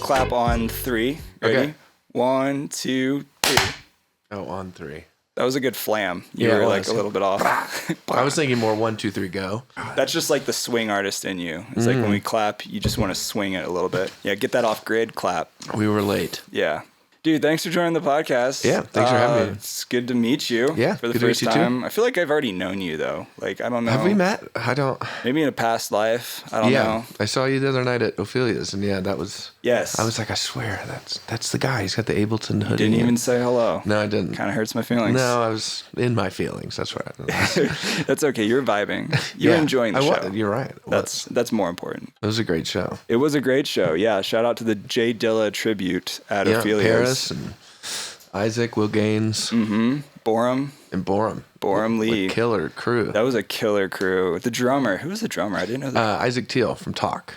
clap on 3. Ready? Okay. 1, 2, 3. Oh, on 3. That was a good flam. You Yeah, were it like was. a little bit off. I was thinking more 1, 2, 3, go. That's just like the swing artist in you. It's like when we clap, you just want to swing it a little bit. Yeah, get that off grid clap. We were late. Yeah. Dude, thanks for joining the podcast. Yeah, thanks for having me. It's good to meet you. Yeah, for the good to first meet you too. time. I feel like I've already known you though. Like I don't know. Have we met? I don't. Maybe in a past life. I don't know. I saw you the other night at Ophelia's, and yeah, that was. Yes. I was like, I swear, that's the guy. He's got the Ableton hoodie. Didn't even say hello. No, I didn't. Kind of hurts my feelings. No, I was in my feelings. That's right. That's okay. You're vibing. You're enjoying the show. You're right. That's more important. It was a great show. It was a great show. Yeah. Shout out to the Jay Dilla tribute at Ophelia's. Paris and Isaac, Will Gaines. Mm-hmm. Borum. And Borum. Borum Lee. Killer crew. That was a killer crew. The drummer. Who was the drummer? I didn't know that. Isaac Teal from Talk.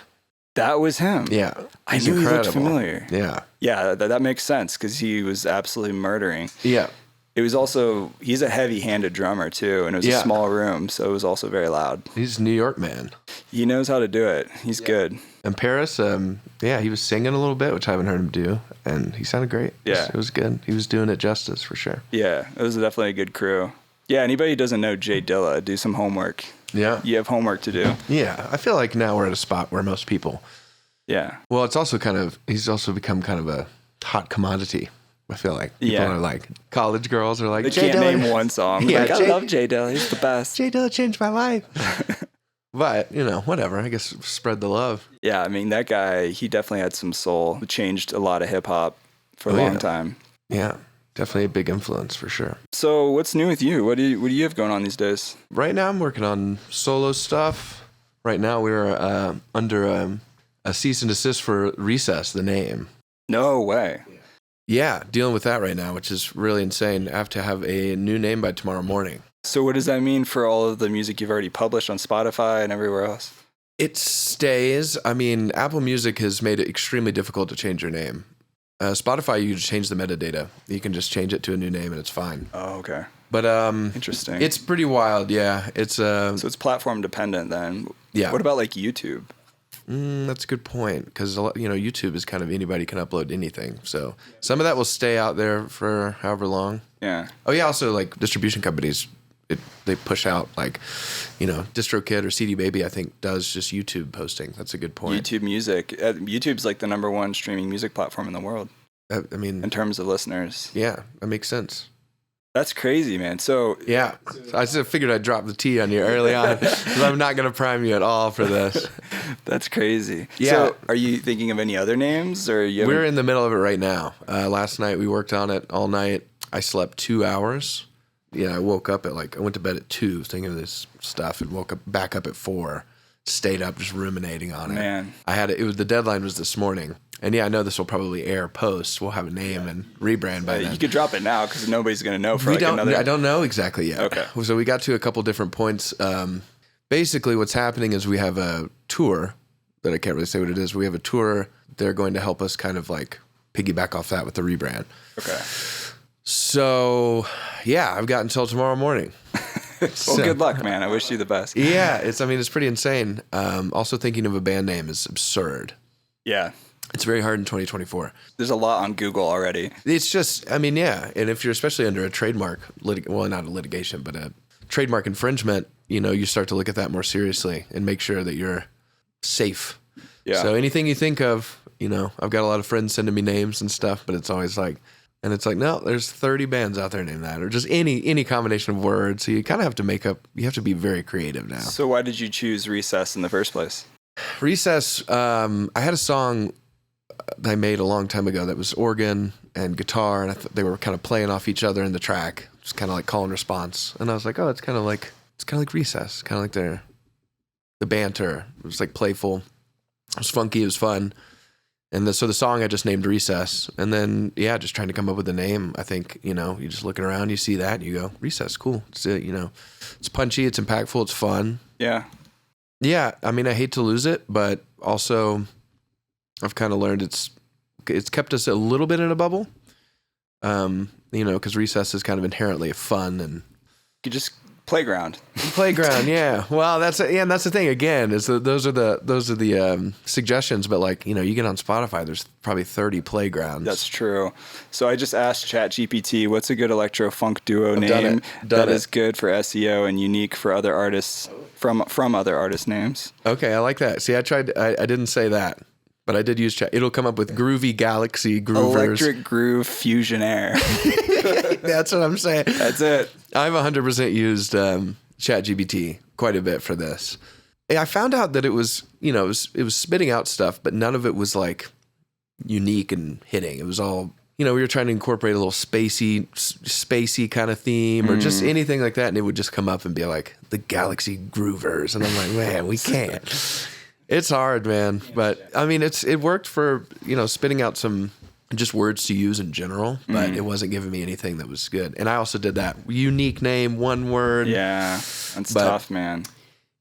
That was him. Yeah. I He's knew incredible. he looked familiar. Yeah. Yeah, that makes sense because he was absolutely murdering. Yeah. It was also, he's a heavy-handed drummer too, and it was a small room, so it was also very loud. He's a New York man. He knows how to do it. He's good. And Paris, he was singing a little bit, which I haven't heard him do, and he sounded great. Yeah. It was good. He was doing it justice for sure. Yeah, it was definitely a good crew. Yeah, anybody who doesn't know Jay Dilla, do some homework. Yeah. You have homework to do. Yeah. I feel like now we're at a spot where most people. Yeah. Well, it's also he's also become kind of a hot commodity. I feel like people are like, college girls are like, They Jay can't Dilla. name one song. Yeah, Like, I love Jay Dilla. He's the best. Jay Dilla changed my life. But, whatever. I guess spread the love. Yeah, I mean, that guy, he definitely had some soul. He changed a lot of hip-hop for a long time. Yeah. Definitely a big influence for sure. So what's new with you? What do you have going on these days? Right now I'm working on solo stuff. Right now we're under a cease and desist for Recess, the name. No way. Yeah, dealing with that right now, which is really insane. I have to have a new name by tomorrow morning. So what does that mean for all of the music you've already published on Spotify and everywhere else? It stays. I mean, Apple Music has made it extremely difficult to change your name. Spotify, you just change the metadata. You can just change it to a new name and it's fine. Oh, okay. But interesting. It's pretty wild, yeah. It's so it's platform dependent then. Yeah. What about like YouTube? That's a good point because YouTube is kind of anybody can upload anything. So some of that will stay out there for however long. Yeah. Oh yeah. Also, like distribution companies, they push out like, DistroKid or CD Baby. I think does just YouTube posting. That's a good point. YouTube Music. YouTube's like the #1 streaming music platform in the world. I mean, in terms of listeners. Yeah, that makes sense. That's crazy, man. So yeah, I just figured I'd drop the T on you early on because I'm not going to prime you at all for this. That's crazy. Yeah. So are you thinking of any other names or We're in the middle of it right now. Last night we worked on it all night. I slept 2 hours. Yeah, I woke up I went to bed at 2 thinking of this stuff and woke up back up at 4. Stayed up just ruminating on it. Man. The deadline was this morning. And yeah, I know this will probably air post. We'll have a name and rebrand by then. You could drop it now because nobody's going to know for I don't know exactly yet. Okay. So we got to a couple different points. Basically, what's happening is we have a tour that I can't really say what it is. We have a tour. They're going to help us kind of like piggyback off that with the rebrand. Okay. So, yeah, I've got until tomorrow morning. Well, good luck, man. I wish you the best. Yeah, it's pretty insane. Also thinking of a band name is absurd. Yeah. It's very hard in 2024. There's a lot on Google already. It's just, yeah. And if you're especially under a trademark, not a litigation, but a trademark infringement, you start to look at that more seriously and make sure that you're safe. Yeah. So anything you think of, I've got a lot of friends sending me names and stuff, but it's always like, no, there's 30 bands out there named that, or just any combination of words. So you kind of have to you have to be very creative now. So why did you choose Recess in the first place? Recess, I had a song that I made a long time ago that was organ and guitar, and I thought they were kind of playing off each other in the track. It's kind of like call and response. And I was like, oh, it's kind of like Recess, kind of like the banter. It was like playful. It was funky. It was fun. And so the song I just named Recess. And then, yeah, just trying to come up with a name. I think, you're just looking around, you see that, and you go, Recess, cool. It's, it's punchy, it's impactful, it's fun. Yeah. Yeah, I hate to lose it, but also I've kind of learned it's kept us a little bit in a bubble. Because Recess is kind of inherently fun and... You just Playground. Playground, yeah. Well, that's the thing again, is that those are the suggestions, but like, you know, you get on Spotify, there's probably 30 playgrounds. That's true. So I just asked ChatGPT, what's a good electro funk duo name that is good for SEO and unique for other artists from other artist names? Okay, I like that. See, I didn't say that, but I did use Chat. It'll come up with Groovy Galaxy Groovers. Electric Groove Fusionaire. That's what I'm saying. That's it. I've 100% used ChatGPT quite a bit for this. I found out that it was, you know, it was spitting out stuff, but none of it was like unique and hitting. It was all, you know, we were trying to incorporate a little spacey kind of theme or just anything like that, and it would just come up and be like the Galaxy Groovers, and I'm like, man, we can't. It's hard, man, but I mean, it worked for, you know, spitting out some just words to use in general, but it wasn't giving me anything that was good. And I also did that unique name, one word. Yeah, that's tough, man.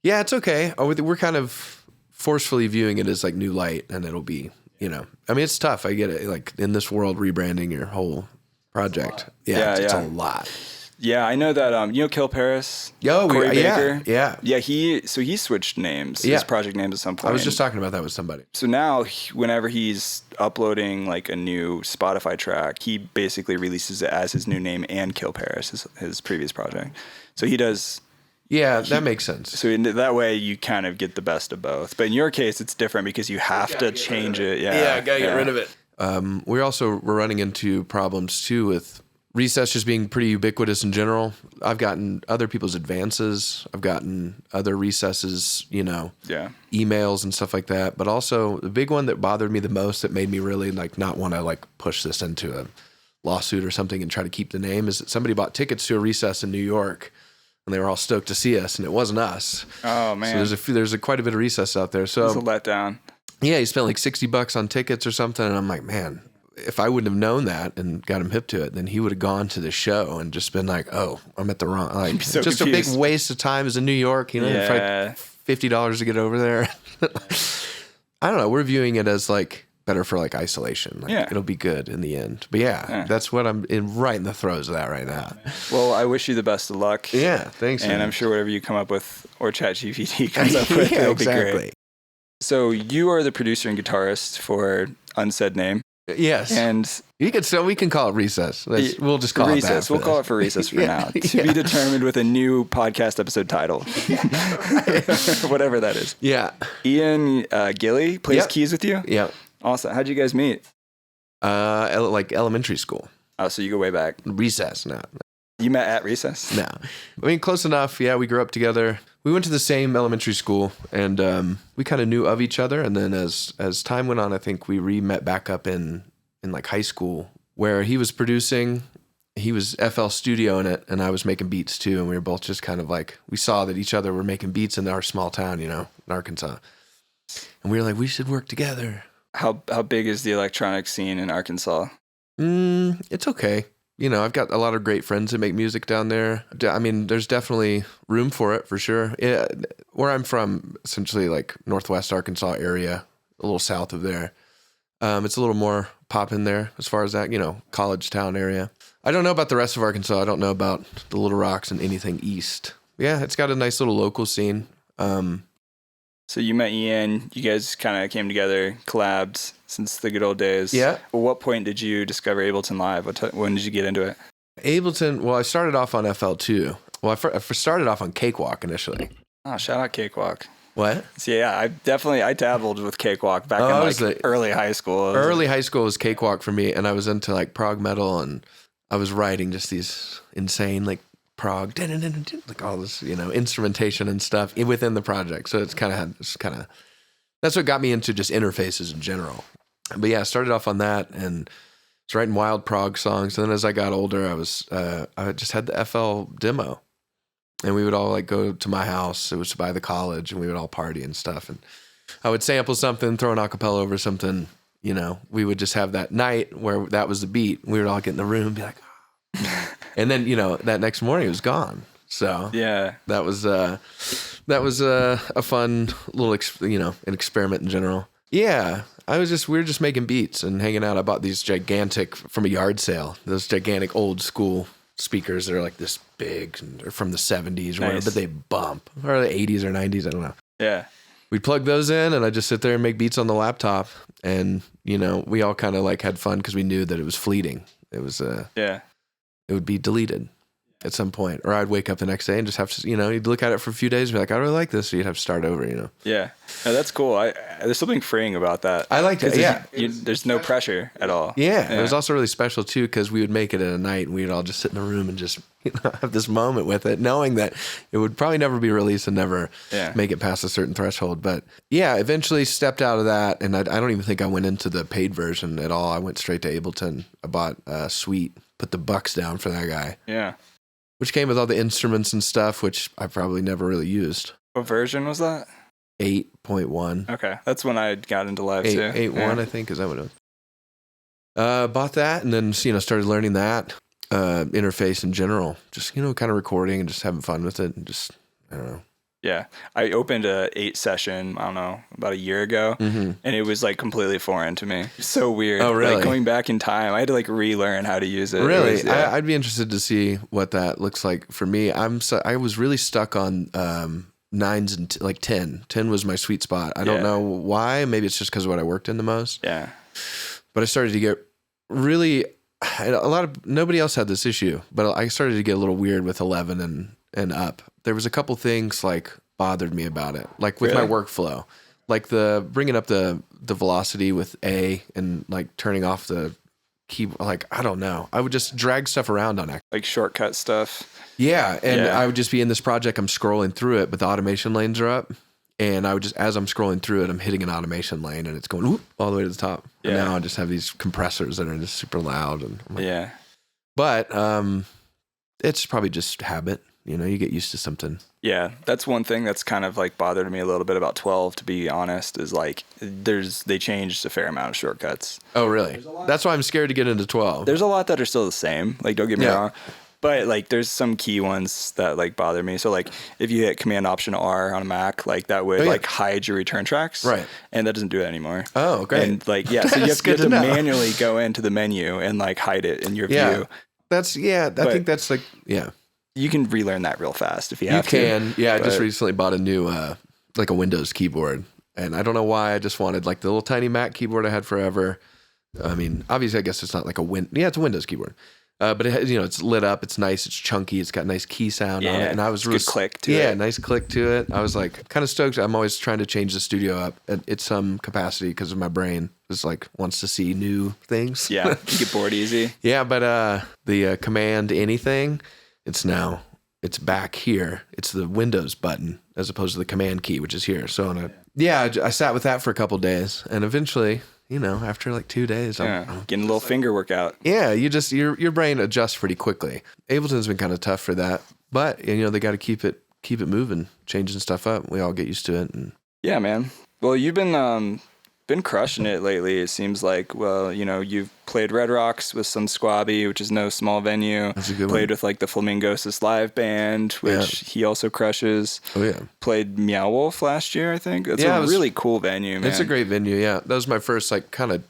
Yeah, it's okay. We're kind of forcefully viewing it as like new light, and it'll be, you know, I mean, it's tough. I get it. Like in this world, rebranding your whole project. It's a lot. Yeah, I know that. You know, Kill Paris. Corey Baker. Yeah. He switched names. His project names at some point. I was just talking about that with somebody. So now, whenever he's uploading like a new Spotify track, he basically releases it as his new name and Kill Paris, his previous project. So he does. Yeah, that makes sense. So in that way, you kind of get the best of both. But in your case, it's different because you have to change it. Yeah, gotta get rid of it. We're running into problems too with Recess just being pretty ubiquitous in general. I've gotten other people's advances. I've gotten other recesses, you know, emails and stuff like that. But also the big one that bothered me the most, that made me really like not want to like push this into a lawsuit or something and try to keep the name, is that somebody bought tickets to a recess in New York, and they were all stoked to see us, and it wasn't us. Oh man! So there's quite a bit of recess out there. So it's a letdown. Yeah, he spent like $60 on tickets or something, and I'm like, man, if I wouldn't have known that and got him hip to it, then he would have gone to the show and just been like, oh, I'm at the wrong, like, so just confused. A big waste of time is in New York, you know, like $50 to get over there. I don't know. We're viewing it as like better for like isolation. Like, it'll be good in the end. But that's what I'm right in the throes of that right now. Well, I wish you the best of luck. Yeah, thanks. And I'm sure whatever you come up with, or ChatGPT comes up with, it'll be great. So you are the producer and guitarist for Unsaid Name. Yes. And we can call it Recess. We'll just call Recess. it that. We'll call it for Recess for now. To be determined with a new podcast episode title. Whatever that is. Yeah. Ian Gilley plays keys with you? Yeah. Awesome. How'd you guys meet? Like elementary school. Oh, so you go way back. Recess, no. You met at Recess? No. I mean, close enough. Yeah, we grew up together. We went to the same elementary school, and we kind of knew of each other. And then as time went on, I think we met back up in like high school, where he was producing. He was FL Studio in it, and I was making beats too. And we were both just kind of like, we saw that each other were making beats in our small town, you know, in Arkansas. And we were like, we should work together. How big is the electronic scene in Arkansas? It's okay. You know, I've got a lot of great friends that make music down there. I mean, there's definitely room for it, for sure. Yeah, where I'm from, essentially like northwest Arkansas area, a little south of there. It's a little more pop in there as far as that, you know, college town area. I don't know about the rest of Arkansas. I don't know about the Little Rocks and anything east. Yeah, it's got a nice little local scene. So you met Ian, you guys kind of came together, collabed since the good old days. Yeah. At what point did you discover Ableton Live? When did you get into it? Ableton, well, I started off on FL2. Well, I started off on Cakewalk initially. Oh, shout out Cakewalk. What? So yeah, I dabbled with Cakewalk back in like early high school. Early high school was Cakewalk for me, and I was into like prog metal, and I was writing just these insane like prog, like all this, you know, instrumentation and stuff within the project. So it's kind of that's what got me into just interfaces in general. But yeah, I started off on that and was writing wild prog songs. And then as I got older, I just had the FL demo, and we would all like go to my house. It was by the college, and we would all party and stuff. And I would sample something, throw an acapella over something. You know, we would just have that night where that was the beat. We would all get in the room and be like, oh. And then, you know, that next morning it was gone. So yeah, that was a fun little, an experiment in general. Yeah, we were just making beats and hanging out. I bought these gigantic, from a yard sale, those gigantic old school speakers that are like this big and are from the 70s or whatever, but they bump, or the 80s or 90s, I don't know. Yeah. We'd plug those in, and I just sit there and make beats on the laptop. And, you know, we all kind of like had fun because we knew that it was fleeting. It was, it would be deleted at some point. Or I'd wake up the next day and just have to, you know, you'd look at it for a few days and be like, I really like this. So you'd have to start over, you know? Yeah. No, that's cool. There's something freeing about that. I liked it. Yeah. There's no pressure at all. Yeah. It was also really special too, because we would make it at a night and we'd all just sit in the room and just, you know, have this moment with it, knowing that it would probably never be released and never make it past a certain threshold. But yeah, eventually stepped out of that. And I don't even think I went into the paid version at all. I went straight to Ableton. I bought a suite, put the bucks down for that guy. Yeah. Which came with all the instruments and stuff, which I probably never really used. What version was that? 8.1. Okay. That's when I got into live too. 8.1, I think. Is that what it was? Bought that and then, you know, started learning that interface in general. Just, you know, kind of recording and just having fun with it. And just, I don't know. Yeah. I opened a 8 session, I don't know, about a year ago. And it was like completely foreign to me. So weird. Oh, really? Like going back in time, I had to like relearn how to use it. Really? It was, I'd be interested to see what that looks like for me. I was really stuck on 9s and like 10. 10 was my sweet spot. I don't know why. Maybe it's just because of what I worked in the most. Yeah. But I started to get really, nobody else had this issue, but I started to get a little weird with 11 and up. There was a couple things like bothered me about it, like with my workflow, like the bringing up the velocity with A and like turning off the key. Like, I don't know. I would just drag stuff around on it. Like shortcut stuff. Yeah. And I would just be in this project. I'm scrolling through it, but the automation lanes are up. And I would just, as I'm scrolling through it, I'm hitting an automation lane and it's going whoop, all the way to the top. And now I just have these compressors that are just super loud. And I'm like, but it's probably just habit. You know, you get used to something. Yeah, that's one thing that's kind of like bothered me a little bit about 12, to be honest, is like they changed a fair amount of shortcuts. Oh, really? That's why I'm scared to get into 12. There's a lot that are still the same. Like, don't get me wrong. But like there's some key ones that like bother me. So like if you hit Command Option R on a Mac, like that would like hide your return tracks. Right. And that doesn't do that anymore. Oh, great. And like, so you have to manually go into the menu and like hide it in your view. That's, I think that's like, you can relearn that real fast if you have to. You can. Yeah, I just recently bought a new, like a Windows keyboard. And I don't know why, I just wanted like the little tiny Mac keyboard I had forever. I mean, obviously, I guess it's not like it's a Windows keyboard. But it has, you know, it's lit up, it's nice, it's chunky, it's got nice key sound on it. And I was really good click to it. Yeah, nice click to it. I was like kind of stoked. I'm always trying to change the studio up at some capacity because of my brain just like wants to see new things. Yeah, you get bored easy. Yeah, but the command anything, it's back here. It's the Windows button as opposed to the command key, which is here. So I sat with that for a couple days, and eventually, you know, after like 2 days, I'm getting a little finger workout. Yeah, you just your brain adjusts pretty quickly. Ableton's been kind of tough for that, but you know they got to keep it moving, changing stuff up. We all get used to it. And yeah, man. Well, you've been crushing it lately. It seems like, well, you know, you've played Red Rocks with Sunsquabi, which is no small venue. That's a good played one. with like the Flamingosis live band, which he also crushes. Oh yeah. Played Meow Wolf last year, I think. That's a really cool venue, man. It's a great venue. Yeah, that was my first like kind of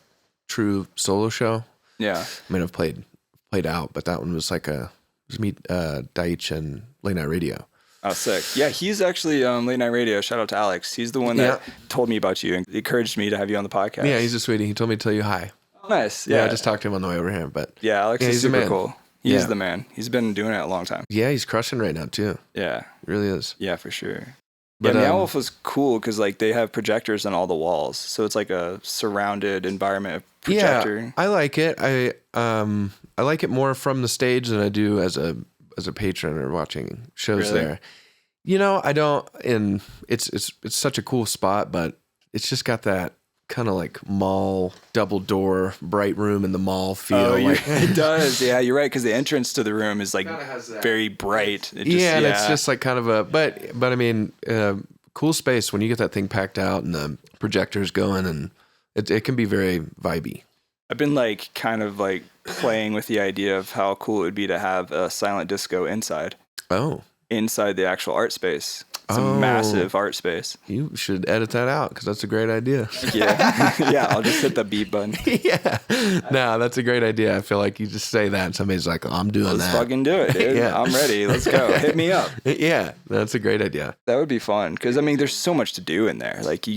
true solo show. Yeah. I mean, I've played out, but that one was like me, Deitch and Late Night Radio. Oh, sick. Yeah, he's actually Late Night Radio. Shout out to Alex. He's the one that told me about you and encouraged me to have you on the podcast. Yeah, he's a sweetie. He told me to tell you hi. Oh, nice. Yeah, I just talked to him on the way over here. But yeah, Alex is super cool. He's the man. He's been doing it a long time. Yeah, he's crushing right now, too. Yeah. He really is. Yeah, for sure. But Meow Wolf was cool because like they have projectors on all the walls, so it's like a surrounded environment of projector. Yeah, I like it. I like it more from the stage than I do as a patron or watching shows there. You know, I don't, and it's such a cool spot, but it's just got that kind of like mall double door bright room in the mall feel. Oh, it does. Yeah, you're right, because the entrance to the room is like very bright. And it's just like kind of but I mean, cool space when you get that thing packed out and the projectors going, and it can be very vibey. I've been like kind of like playing with the idea of how cool it would be to have a silent disco inside. Oh. Inside the actual art space. It's a massive art space. You should edit that out because that's a great idea. Yeah. Yeah, I'll just hit the beep button. Yeah. No, that's a great idea. I feel like you just say that and somebody's like, oh, I'm doing that. Let's fucking do it, dude. Yeah. I'm ready. Let's go. Hit me up. Yeah, that's a great idea. That would be fun because, I mean, there's so much to do in there. Like,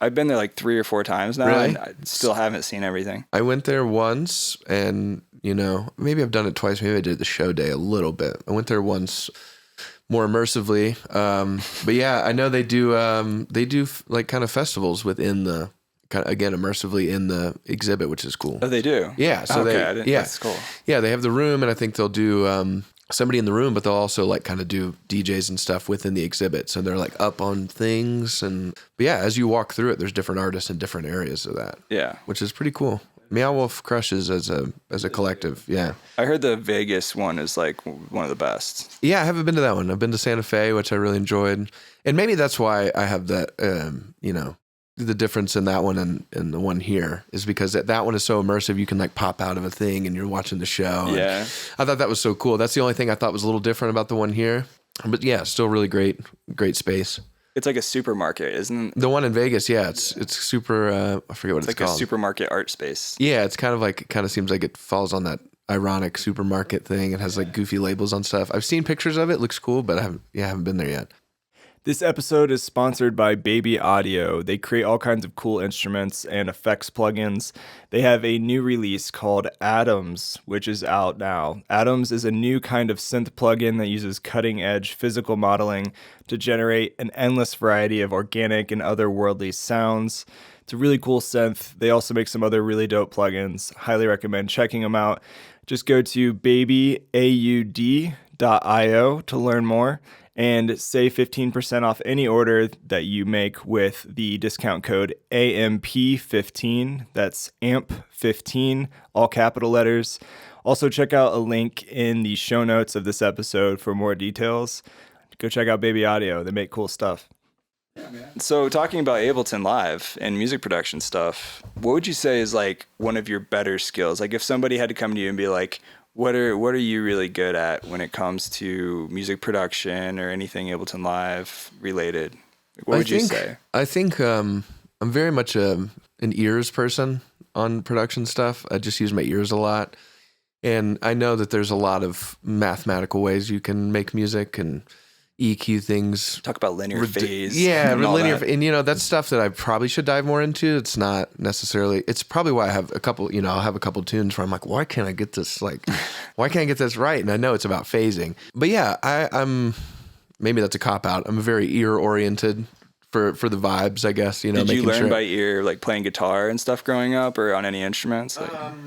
I've been there like 3 or 4 times now, and I still haven't seen everything. I went there once, and, maybe I've done it twice. Maybe I did the show day a little bit. I went there once more immersively. But yeah, I know they do like kind of festivals within the, kind of, again, immersively in the exhibit, which is cool. Oh, they do? Yeah. So that's cool. Yeah, they have the room, and I think they'll do somebody in the room, but they'll also like kind of do DJs and stuff within the exhibit. So they're like up on things, but yeah, as you walk through it, there's different artists in different areas of that. Yeah. Which is pretty cool. Meow Wolf crushes as a collective. Yeah. I heard the Vegas one is like one of the best. Yeah, I haven't been to that one. I've been to Santa Fe, which I really enjoyed. And maybe that's why I have that, the difference in that one and the one here is because that one is so immersive. You can like pop out of a thing and you're watching the show. Yeah. I thought that was so cool. That's the only thing I thought was a little different about the one here. But yeah, still really great space. It's like a supermarket, isn't it? The one in Vegas, yeah, it's super. I forget what it's called. Like a supermarket art space. Yeah, it's kind of seems like it falls on that ironic supermarket thing. It has like goofy labels on stuff. I've seen pictures of it. It looks cool, but I haven't been there yet. This episode is sponsored by Baby Audio. They create all kinds of cool instruments and effects plugins. They have a new release called Atoms, which is out now. Atoms is a new kind of synth plugin that uses cutting-edge physical modeling to generate an endless variety of organic and otherworldly sounds. It's a really cool synth. They also make some other really dope plugins. Highly recommend checking them out. Just go to babyaud.io to learn more. And save 15% off any order that you make with the discount code AMP15. That's AMP15, all capital letters. Also, check out a link in the show notes of this episode for more details. Go check out Baby Audio. They make cool stuff. Yeah, man. So talking about Ableton Live and music production stuff, what would you say is like one of your better skills? Like if somebody had to come to you and be like, what are you really good at when it comes to music production or anything Ableton Live related? What would you say? I think I'm very much an ears person on production stuff. I just use my ears a lot. And I know that there's a lot of mathematical ways you can make music and EQ things. Talk about linear phase. Yeah, linear. And, that's stuff that I probably should dive more into. It's not necessarily, it's probably why I have a couple, I'll have a couple tunes where I'm like, why can't I get this right? And I know it's about phasing. But yeah, I'm, maybe that's a cop out. I'm very ear oriented for the vibes, I guess, Did you learn by ear, like playing guitar and stuff growing up or on any instruments?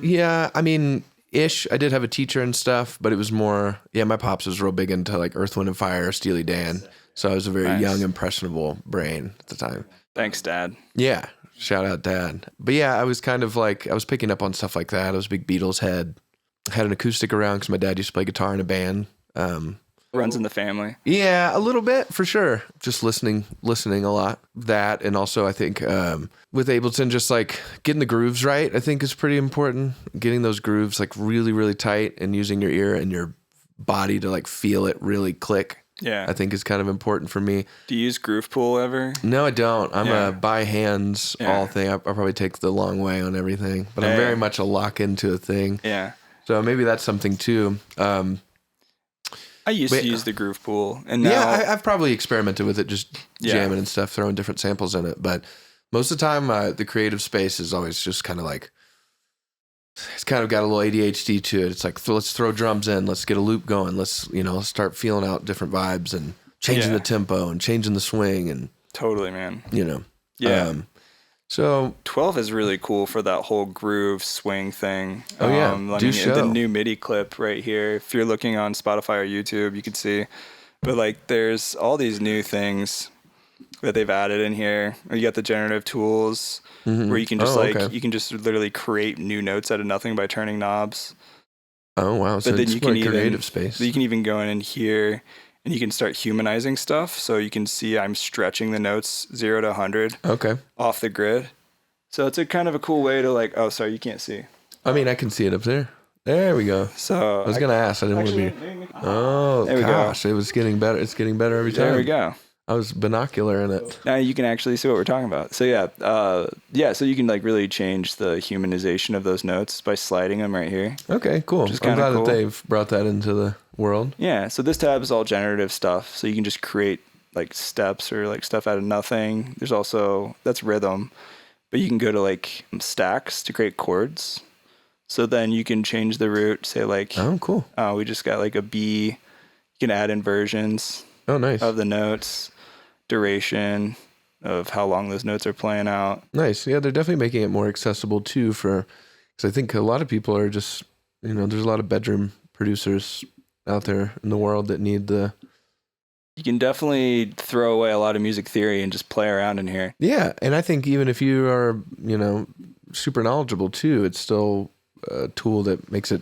Yeah, I mean, ish. I did have a teacher and stuff, but it was more, my pops was real big into like Earth, Wind and Fire, Steely Dan. So I was a very young, impressionable brain at the time. Thanks, Dad. Yeah. Shout out, Dad. But yeah, I was kind of like, I was picking up on stuff like that. I was a big Beatles head. I had an acoustic around because my dad used to play guitar in a band. Runs in the family. Yeah, a little bit for sure. Just listening a lot. That, and also I think with Ableton, just like getting the grooves right, I think is pretty important. Getting those grooves like really, really tight and using your ear and your body to like feel it really click. Yeah, I think is kind of important for me. Do you use Groove Pool ever? No, I don't. I'm a by hands all thing. I probably take the long way on everything, but I'm very much a lock into a thing. Yeah. So maybe that's something too. I used to use the Groove Pool, and now I've probably experimented with it, just jamming and stuff, throwing different samples in it. But most of the time, the creative space is always just kind of like, it's kind of got a little ADHD to it. It's like, let's throw drums in, let's get a loop going, let's start feeling out different vibes and changing the tempo and changing the swing and totally, man. Yeah. So 12 is really cool for that whole groove swing thing. Oh yeah, the new MIDI clip right here. If you're looking on Spotify or YouTube, you can see. But like, there's all these new things that they've added in here. You got the generative tools where you can just you can just literally create new notes out of nothing by turning knobs. Oh wow! So then it's more creative space. You can even go in here. And you can start humanizing stuff. So you can see I'm stretching the notes 0 to 100 off the grid. So it's a kind of a cool way to like, oh, sorry, you can't see. I mean, I can see it up there. There we go. So I was going to ask. I didn't want to be. Oh, there gosh. It was getting better. It's getting better every time. There we go. I was binocular in it. Now you can actually see what we're talking about. So yeah. So you can like really change the humanization of those notes by sliding them right here. Okay, cool. I'm glad that they've brought that into the world. Yeah. So this tab is all generative stuff. So you can just create like steps or like stuff out of nothing. There's also, that's rhythm, but you can go to like stacks to create chords. So then you can change the root, say like, oh, cool. We just got like a B. You can add inversions. Oh, nice. Of the notes, duration of how long those notes are playing out. Nice. Yeah, they're definitely making it more accessible too because I think a lot of people are just, there's a lot of bedroom producers out there in the world that need the... You can definitely throw away a lot of music theory and just play around in here. Yeah, and I think even if you are, super knowledgeable too, it's still a tool that makes it,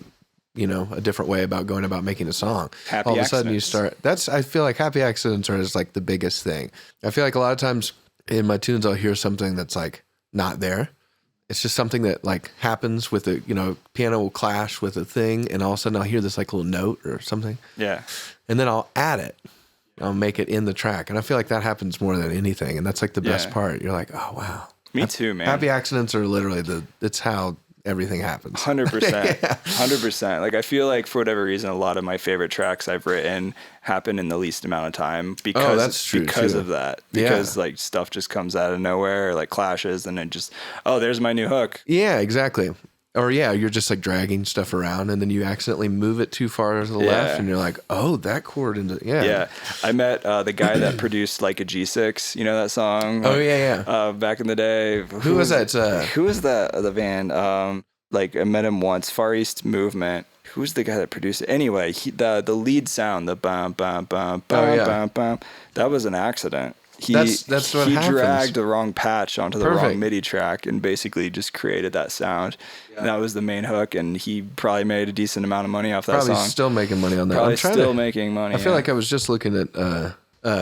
a different way about going about making a song. All of a sudden you start, I feel like happy accidents are just like the biggest thing. I feel like a lot of times in my tunes, I'll hear something that's like not there. It's just something that like happens with piano will clash with a thing. And all of a sudden I'll hear this like little note or something. Yeah. And then I'll add it. I'll make it in the track. And I feel like that happens more than anything. And that's like the best part. You're like, oh, wow. Me too, man. Happy accidents are literally it's how everything happens. 100%. 100%. Like, I feel like for whatever reason, a lot of my favorite tracks I've written happen in the least amount of time because of that. Because like stuff just comes out of nowhere or like clashes and it just, there's my new hook. Yeah, exactly. Or you're just like dragging stuff around and then you accidentally move it too far to the left and you're like, oh, that chord into Yeah. I met the guy that produced like a G6, you know that song? Oh yeah. Back in the day. Who was that? Who was the band? Like I met him once, Far East Movement. Who's the guy that produced it? Anyway, the lead sound, the bum bum bum bum bum bum, that was an accident. That's what happens. He dragged the wrong patch onto the wrong MIDI track and basically just created that sound. Yeah. And that was the main hook, and he probably made a decent amount of money off that song. Probably still making money on that. Probably still making money. I feel like I was just looking at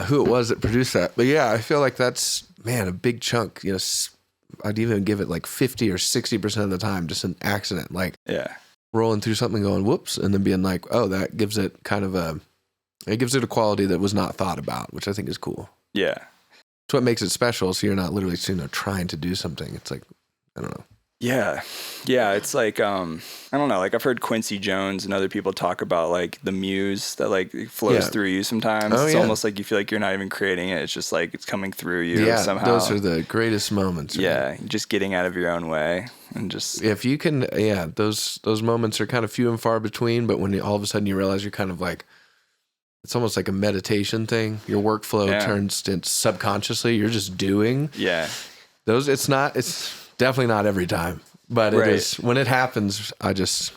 who it was that produced that. But yeah, I feel like that's, man, a big chunk. I'd even give it like 50 or 60% of the time just an accident. Like rolling through something going, whoops, and then being like, oh, that gives it kind of it gives it a quality that was not thought about, which I think is cool. Yeah. It's what makes it special. So you're not literally, trying to do something. It's like, I don't know. Yeah. Yeah. It's like, I don't know. Like I've heard Quincy Jones and other people talk about like the muse that like flows through you sometimes. It's almost like you feel like you're not even creating it. It's just like it's coming through you somehow. Those are the greatest moments. Right? Yeah. Just getting out of your own way and just. If you can, those moments are kind of few and far between, but when all of a sudden you realize you're kind of like, it's almost like a meditation thing. Your workflow turns to subconsciously. You're just doing. Yeah. It's definitely not every time, but it is. When it happens, I just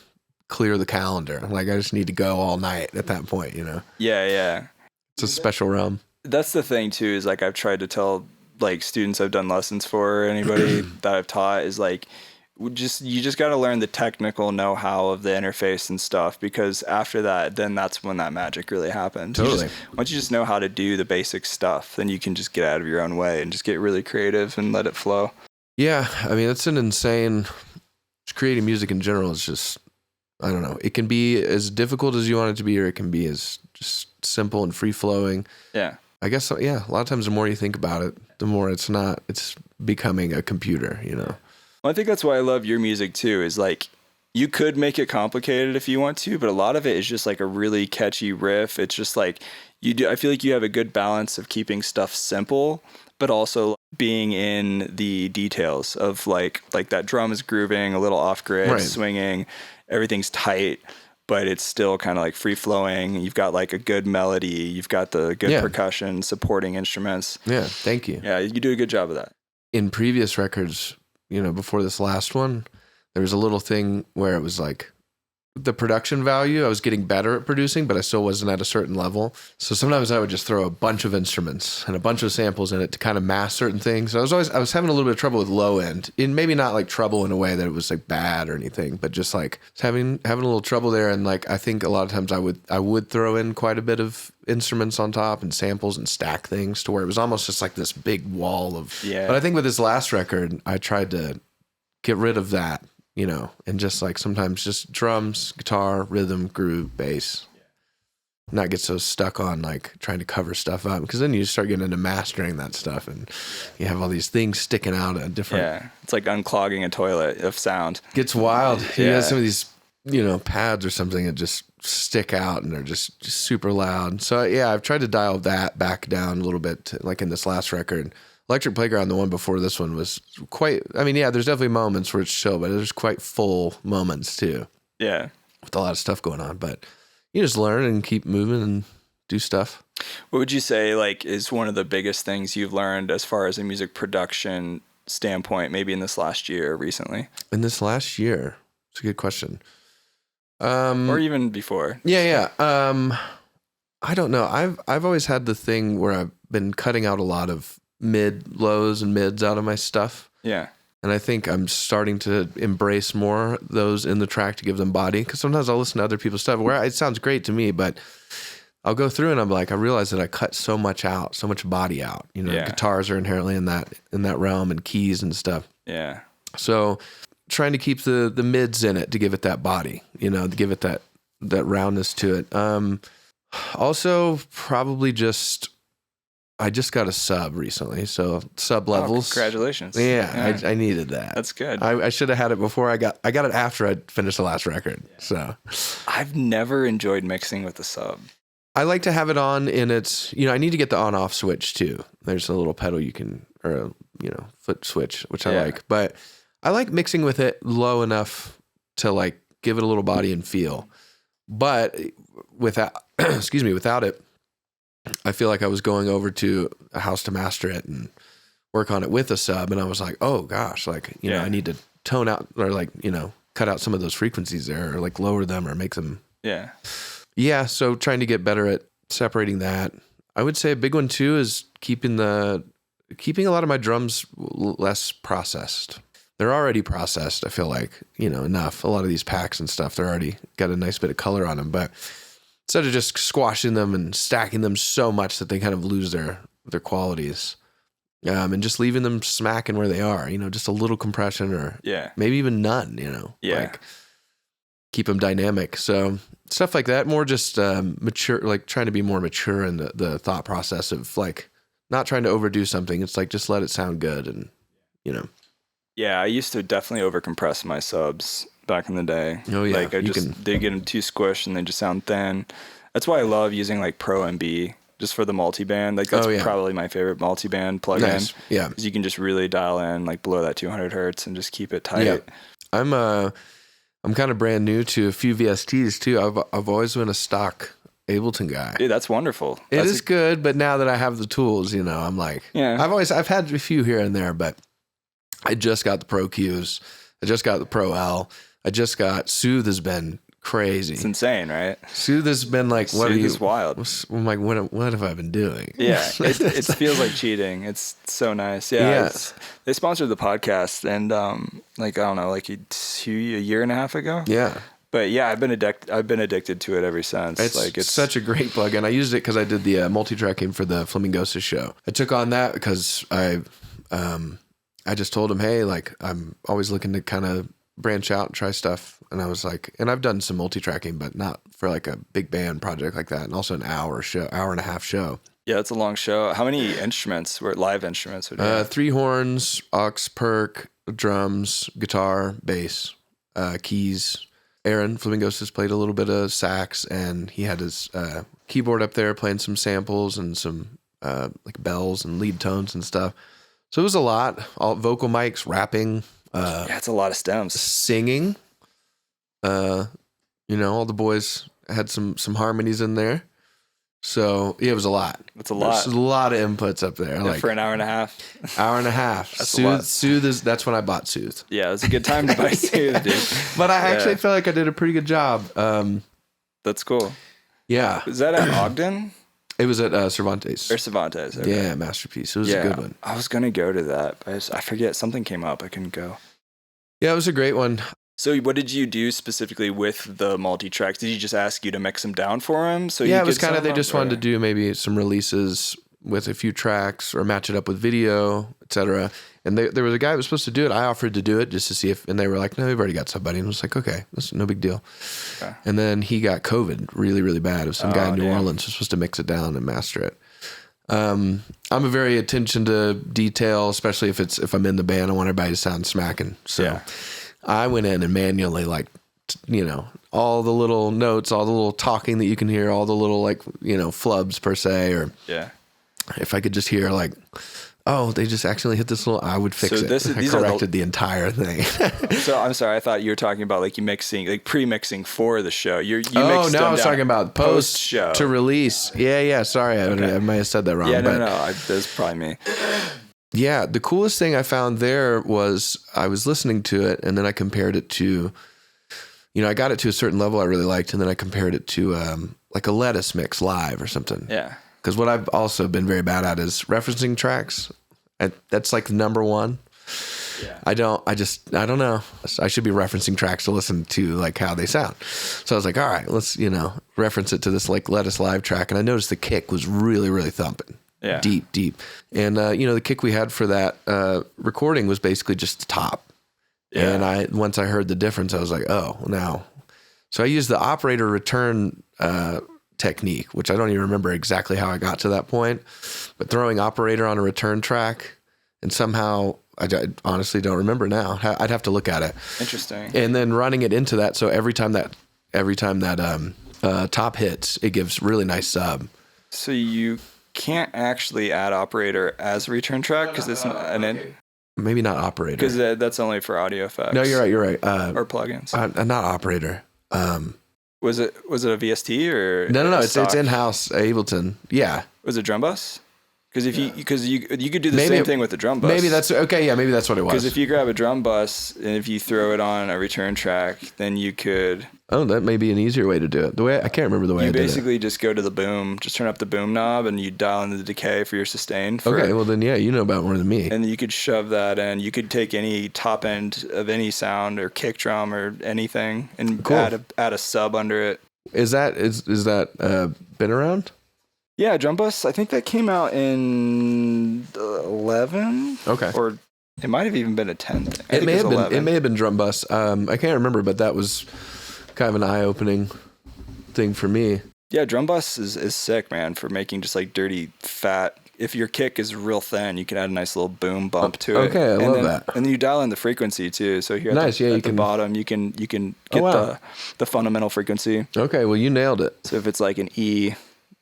clear the calendar. I'm like, I just need to go all night at that point, Yeah, yeah. It's a special realm. That's the thing too, is like I've tried to tell like students I've done lessons for, or anybody that I've taught, is like, you just got to learn the technical know-how of the interface and stuff, because after that, then that's when that magic really happens. Totally. Once you just know how to do the basic stuff, then you can just get out of your own way and just get really creative and let it flow. Yeah, I mean, it's an insane. Creating music in general is just, I don't know. It can be as difficult as you want it to be, or it can be as just simple and free-flowing. Yeah. I guess, a lot of times the more you think about it, the more it's becoming a computer, Well, I think that's why I love your music too, is like you could make it complicated if you want to, but a lot of it is just like a really catchy riff. It's just like I feel like you have a good balance of keeping stuff simple, but also being in the details of like that drum is grooving, a little off grid, swinging, everything's tight, but it's still kind of like free flowing. You've got like a good melody. You've got the good percussion, supporting instruments. Yeah. Thank you. Yeah. You do a good job of that. In previous records, before this last one, there was a little thing where it was like the production value, I was getting better at producing, but I still wasn't at a certain level. So sometimes I would just throw a bunch of instruments and a bunch of samples in it to kind of mask certain things. So I was having a little bit of trouble with low end, and maybe not like trouble in a way that it was like bad or anything, but just like having a little trouble there. And like, I think a lot of times I would throw in quite a bit of instruments on top and samples and stack things to where it was almost just like this big wall of, but I think with this last record, I tried to get rid of that, and just like sometimes just drums, guitar, rhythm, groove, bass. not get so stuck on like trying to cover stuff up, because then you start getting into mastering that stuff and you have all these things sticking out at different. Yeah, it's like unclogging a toilet of sound. Gets wild. You have some of these, pads or something that just stick out and they're just super loud. So yeah, I've tried to dial that back down a little bit, like in this last record. Electric Playground, the one before this one, was quite, there's definitely moments where it's chill, but there's quite full moments too. Yeah. With a lot of stuff going on, but you just learn and keep moving and do stuff. What would you say like is one of the biggest things you've learned as far as a music production standpoint, maybe in this last year or recently? In this last year? It's a good question. Or even before. Yeah. I don't know. I've always had the thing where I've been cutting out a lot of lows and mids out of my stuff. Yeah. And I think I'm starting to embrace more those in the track to give them body. Because sometimes I'll listen to other people's stuff where it sounds great to me, but I'll go through and I'm like, I realize that I cut so much out, so much body out. Guitars are inherently in that realm, and keys and stuff. Yeah. So trying to keep the mids in it to give it that body, to give it that roundness to it. Also, probably I just got a sub recently, so sub levels. Congratulations! Yeah. I needed that. That's good. I should have had it before. I got it after I finished the last record. So I've never enjoyed mixing with the sub. I like to have it on in its. I need to get the on-off switch too. There's a little pedal you can, or foot switch, which I like. But I like mixing with it low enough to like give it a little body and feel. But without it, I feel like I was going over to a house to master it and work on it with a sub, and I was like, oh gosh, like I need to tone out or like cut out some of those frequencies there, or like lower them or make them. Yeah. So trying to get better at separating that. I would say a big one too is keeping a lot of my drums less processed. They're already processed. I feel like enough. A lot of these packs and stuff, they're already got a nice bit of color on them, but instead of just squashing them and stacking them so much that they kind of lose their qualities, and just leaving them smacking where they are, just a little compression or maybe even none, like keep them dynamic. So stuff like that, more just mature, like trying to be more mature in the thought process of like not trying to overdo something. It's like just let it sound good and. Yeah, I used to definitely overcompress my subs back in the day. Oh yeah, like they get them too squished and they just sound thin. That's why I love using like Pro MB just for the multiband. Like that's probably my favorite multiband plugin. Nice. Yeah, because you can just really dial in like below that 200 hertz and just keep it tight. Yeah. I'm kind of brand new to a few VSTs too. I've always been a stock Ableton guy. Dude, that's wonderful. It is good, but now that I have the tools, I'm like, I've had a few here and there, but I just got the Pro Qs. I just got the Pro L. I just got Soothe has been crazy. It's insane, right? Soothe has been like, what Soothe are you? Is wild. I'm like, what have I been doing? Yeah, it feels like cheating. It's so nice. Yeah. They sponsored the podcast, and like I don't know, like a year and a half ago. Yeah. But yeah, I've been addicted to it ever since. It's such a great plugin. I used it because I did the multi-tracking for the Flamingosis show. I took on that because I just told him, hey, like I'm always looking to kind of branch out and try stuff. And I was like, and I've done some multi-tracking, but not for like a big band project like that. And also an hour and a half show. Yeah, it's a long show. How many instruments live instruments? 3 horns, aux, perk, drums, guitar, bass, keys. Aaron Flamingosis played a little bit of sax, and he had his keyboard up there playing some samples and some like bells and lead tones and stuff. So it was a lot. All vocal mics, rapping. It's a lot of stems. Singing. All the boys had some harmonies in there. So yeah, it was a lot. It's a lot. There's a lot of inputs up there. Yeah, for an hour and a half. Soothe is. That's when I bought Soothe. Yeah, it was a good time to buy Soothe, dude. But I actually feel like I did a pretty good job. That's cool. Yeah. Was that at Ogden? It was at Cervantes. Or Cervantes. Okay. Yeah, Masterpiece. It was a good one. I was gonna go to that, but I forget, something came up. I couldn't go. Yeah, it was a great one. So what did you do specifically with the multi-tracks? Did he just ask you to mix them down for him? So yeah, it was kind of, they just wanted to do maybe some releases with a few tracks or match it up with video, etc. And there was a guy who was supposed to do it. I offered to do it just to see if, and they were like, no, we've already got somebody. And I was like, okay, that's no big deal. Okay. And then he got COVID really, really bad. It was some guy in New Orleans who was supposed to mix it down and master it. I'm a very attention to detail, especially if I'm in the band, I want everybody to sound smacking. So I went in and manually, like, all the little notes, all the little talking that you can hear, all the little, like, flubs per se, or if I could just hear, like, oh, they just accidentally hit this little, I would fix it. I corrected the entire thing. So I'm sorry, I thought you were talking about like you mixing, like pre-mixing for the show. You no, I was talking about post show to release. Yeah. Sorry, I might have said that wrong. Yeah, no, that's probably me. Yeah, the coolest thing I found there was I was listening to it, and then I compared it to, I got it to a certain level I really liked, and then I compared it to like a Lettuce mix live or something. Yeah. Because what I've also been very bad at is referencing tracks. That's like number one. Yeah. I don't know. I should be referencing tracks to listen to like how they sound. So I was like, all right, let's, reference it to this like Lettuce live track. And I noticed the kick was really, really thumping. Yeah. Deep. And, the kick we had for that recording was basically just the top. Yeah. And once I heard the difference, I was like, oh, now. So I used the operator return technique, which I don't even remember exactly how I got to that point, but throwing operator on a return track, and somehow I honestly don't remember now. I'd have to look at it. Interesting. And then running it into that, so every time that top hits, it gives really nice sub. So you can't actually add operator as a return track because it's maybe not operator, because that's only for audio effects. No, you're right. Or plugins. Not operator. Was it a VST or no? It's in-house Ableton. Yeah. Was it drum bus? Because you could do the same thing with the drum bus. Maybe that's okay. Yeah, maybe that's what it was. Because if you grab a drum bus and if you throw it on a return track, then you could. Oh, that may be an easier way to do it. I can't remember the way I did it. You basically just go to the boom, just turn up the boom knob, and you dial in the decay for your sustain. Okay, well then, you know about more than me. And you could shove that in. You could take any top end of any sound or kick drum or anything and add a sub under it. Is that been around? Yeah, drum bus. I think that came out in 11. Okay. Or it might have even been a 10 thing. It may have been drum bus. I can't remember, but that was kind of an eye-opening thing for me. Yeah, drum bus is sick, man, for making just like dirty, fat. If your kick is real thin, you can add a nice little boom bump to it. Okay, I love that. And then you dial in the frequency too. So here at the bottom, you can get the fundamental frequency. Okay, well you nailed it. So if it's like an E,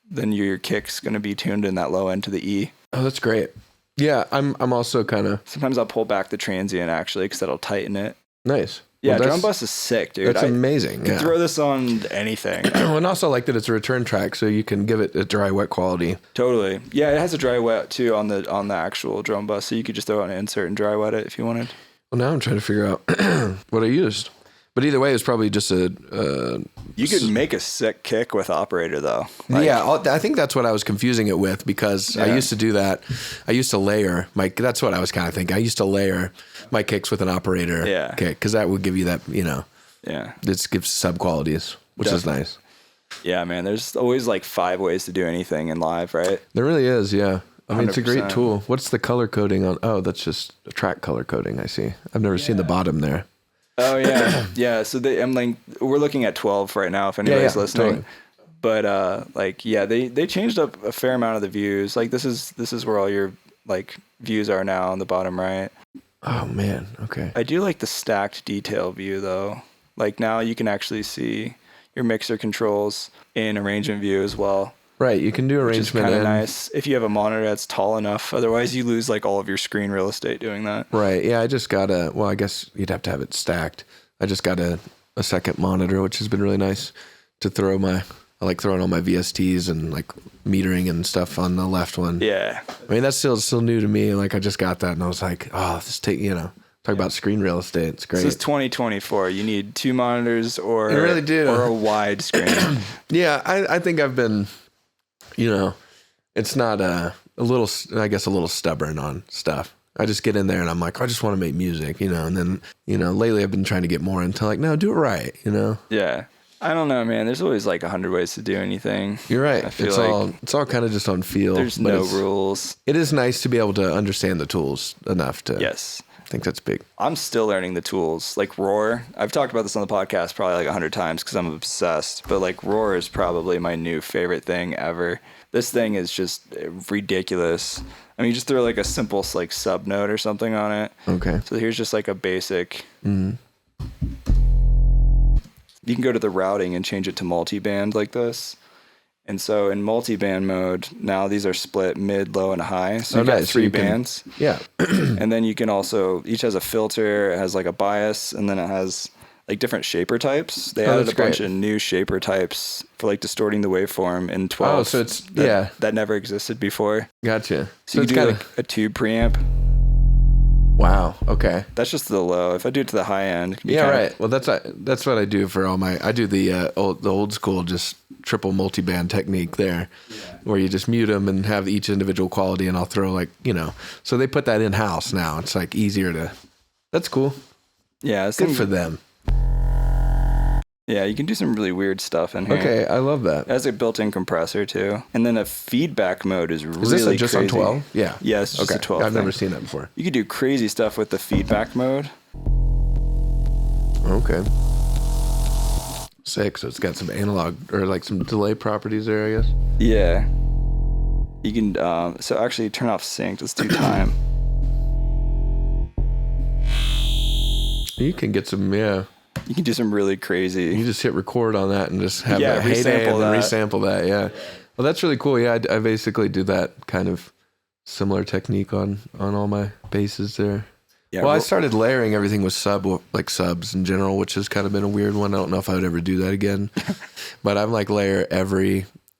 then your kick's going to be tuned in that low end to the E. Oh, that's great. Yeah, I'm also kind of... Sometimes I'll pull back the transient actually because that'll tighten it. Nice. Yeah, drum bus is sick, dude. That's amazing. You can throw this on anything. And also like that it's a return track, so you can give it a dry wet quality. Totally. Yeah, it has a dry wet too on the actual drum bus, so you could just throw it on an insert and dry wet it if you wanted. Well, now I'm trying to figure out what I used. But either way, it's probably just a... you could make a sick kick with operator, though. I think that's what I was confusing it with, because I used to do that. I used to layer that's what I was kind of thinking. I used to layer my kicks with an operator kick, because that would give you that, this gives sub qualities, which is nice. Yeah, man, there's always like 5 ways to do anything in live, right? There really is, yeah. I mean, 100%. It's a great tool. What's the color coding on? Oh, that's just a track color coding, I see. I've never seen the bottom there. Oh yeah, yeah. So we're looking at 12 right now if anybody's listening. Totally. But they changed up a fair amount of the views. Like this is where all your like views are now on the bottom right. Oh man, okay. I do like the stacked detail view though. Like now you can actually see your mixer controls in arrangement view as well. Right, you can do arrangement. Which is kind of nice if you have a monitor that's tall enough. Otherwise, you lose like all of your screen real estate doing that. Right. Yeah, I just got I guess you'd have to have it stacked. I just got a second monitor, which has been really nice to throw I like throwing all my VSTs and like metering and stuff on the left one. Yeah. I mean, that's still new to me. Like I just got that and I was like, oh, talk about screen real estate. It's great. This is 2024. You need 2 monitors or you really do. Or a wide screen. Yeah, I think I've been... it's not a little stubborn on stuff. I just get in there and I'm like, I just want to make music, and then, lately I've been trying to get more into like, no, do it right, Yeah. I don't know, man. There's always like 100 ways to do anything. You're right. I feel it's all kind of just on feel. There's no rules. It is nice to be able to understand the tools enough to. Yes. I think that's big. I'm still learning the tools. Like Roar, I've talked about this on the podcast probably like 100 times because I'm obsessed. But like Roar is probably my new favorite thing ever. This thing is just ridiculous. I mean, you just throw like a simple like sub note or something on it. Okay. So here's just like a basic. You can go to the routing and change it to multi-band like this. And so in multi-band mode, now these are split mid, low, and high. So you got 3 bands. Yeah. And then you can also, each has a filter, it has like a bias, and then it has like different shaper types. They added a bunch of new shaper types for like distorting the waveform in 12. Oh, so it's, that never existed before. Gotcha. So you do like a tube preamp. Wow. Okay. That's just the low. If I do it to the high end, it can be right. Well, that's what I do for all my. I do the old school just triple multi-band technique there, where you just mute them and have each individual quality, and I'll throw like So they put that in house now. It's like easier to. That's cool. Yeah, it's good for them. Yeah, you can do some really weird stuff in here. Okay, I love that. It has a built-in compressor too, and then a feedback mode is really crazy. Is this just crazy. on 12? Yeah. Yeah, it's just a 12. I've never seen that before. You could do crazy stuff with the feedback mode. Okay. Sick. So it's got some analog or like some delay properties there, I guess. Yeah. You can. So actually, turn off sync. Let's do time. You can get some. Yeah. You can do some really crazy. You just hit record on that and just have that heyday and then resample that. Yeah. Well, that's really cool. Yeah, I basically do that kind of similar technique on all my basses there. Yeah. Well, I started layering everything with subs in general, which has kind of been a weird one. I don't know if I would ever do that again. But I'm like layer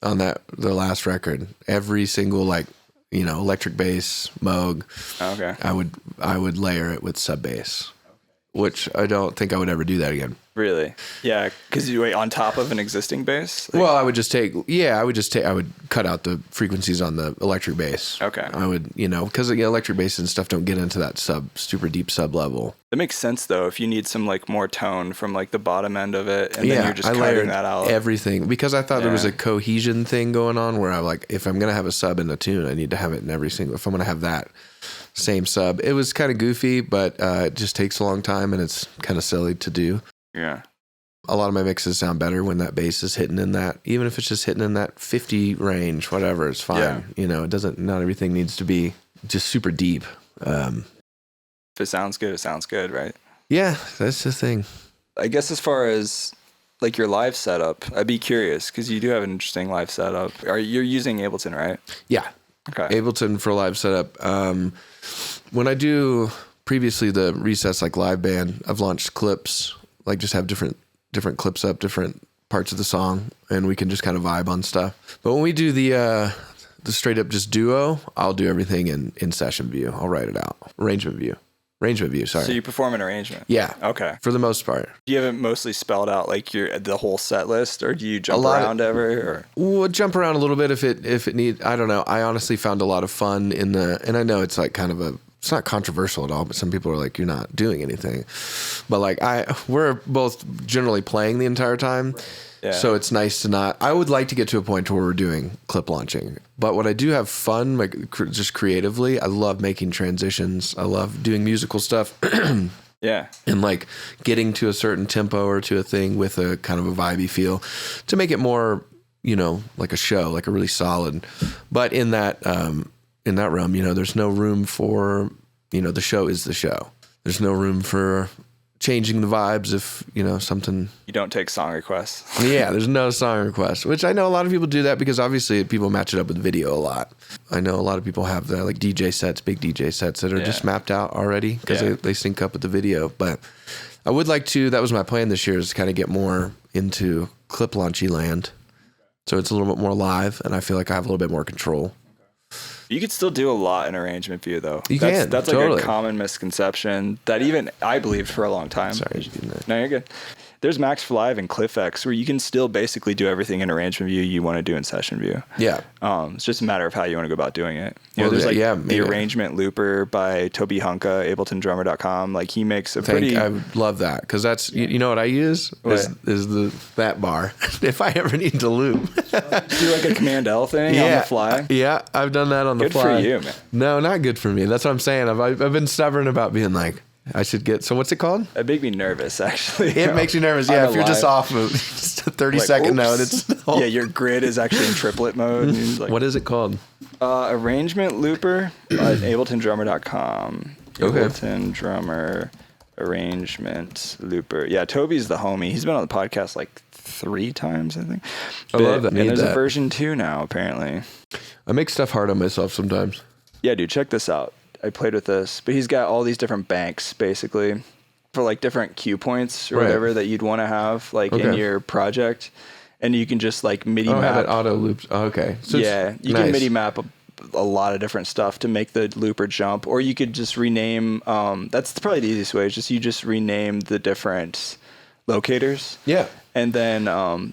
on the last record, every single electric bass, Moog. Okay. I would layer it with sub bass. Which I don't think I would ever do that again. Really? Yeah, because you wait on top of an existing bass? Well, I would cut out the frequencies on the electric bass. Okay. I would, because electric bass and stuff don't get into that super deep sub level. That makes sense though, if you need some like more tone from like the bottom end of it, and then you're just cutting that out. Everything, because I thought there was a cohesion thing going on where if I'm gonna have a sub in a tune, I need to have it in every single. If I'm gonna have that same sub, it was kind of goofy, but it just takes a long time and it's kind of silly to do. Yeah. A lot of my mixes sound better when that bass is hitting in that, even if it's just hitting in that 50 range, whatever, it's fine. Yeah. It doesn't, not everything needs to be just super deep. If it sounds good, it sounds good, right? Yeah, that's the thing. I guess as far as like your live setup, I'd be curious because you do have an interesting live setup. You're using Ableton, right? Yeah. Okay. Ableton for live setup. When I do previously the Recess like live band, I've launched clips, like just have different clips up, different parts of the song, and we can just kind of vibe on stuff. But when we do the straight up just duo, I'll do everything in session view. I'll write it out. Arrangement view, sorry. So you perform an arrangement? Yeah. Okay. For the most part. Do you have it mostly spelled out like the whole set list, or do you jump around ever? Or? We'll jump around a little bit if it needs. I don't know. I honestly found a lot of fun and I know it's like kind of it's not controversial at all, but some people are like, you're not doing anything. But like we're both generally playing the entire time. Yeah. So it's nice to not. I would like to get to a point where we're doing clip launching. But what I do have fun, like just creatively, I love making transitions. I love doing musical stuff. Yeah. And like getting to a certain tempo or to a thing with a kind of a vibey feel to make it more, like a show, like a really solid. But in that realm, there's no room for, the show is the show. There's no room for changing the vibes if something. You don't take song requests. Yeah, there's no song requests, which I know a lot of people do that because obviously people match it up with video a lot. I know a lot of people have that, like DJ sets, big DJ sets that are just mapped out already because they sync up with the video. But I would like to. That was my plan this year, is to kind of get more into clip launchy land, so it's a little bit more live, and I feel like I have a little bit more control. You could still do a lot in arrangement view, though. That's totally. like a common misconception that even I believed for a long time. Sorry, you didn't. No, you're good. there's Max for Live and CliffX where you can still basically do everything in arrangement view you want to do in session view. Yeah. It's just a matter of how you want to go about doing it. There's the arrangement looper by Toby Hunka, AbletonDrummer.com. Like he makes I love that because that's you know what I use is that bar if I ever need to loop. Do like a Command L thing on the fly. Yeah, I've done that on the fly. Good for you, man. No, not good for me. That's what I'm saying. I've been stubborn about being like, I should get. So what's it called? It makes me nervous, actually. It makes you nervous. Yeah, if you're just off of just a 30-second note, it's your grid is actually in triplet mode. What is it called? Arrangement looper at AbletonDrummer.com. Okay. Ableton Drummer arrangement looper. Yeah, Toby's the homie. He's been on the podcast like 3 times, I think. I love that. And there's a version 2 now, apparently. I make stuff hard on myself sometimes. Yeah, dude, check this out. I played with this, but he's got all these different banks basically for like different cue points or whatever that you'd want to have like in your project, and you can just like MIDI map. Have it auto loops. Oh, okay. So you can MIDI map a lot of different stuff to make the looper jump, or you could just rename. That's probably the easiest way. Is just you just rename the different locators. Yeah. And then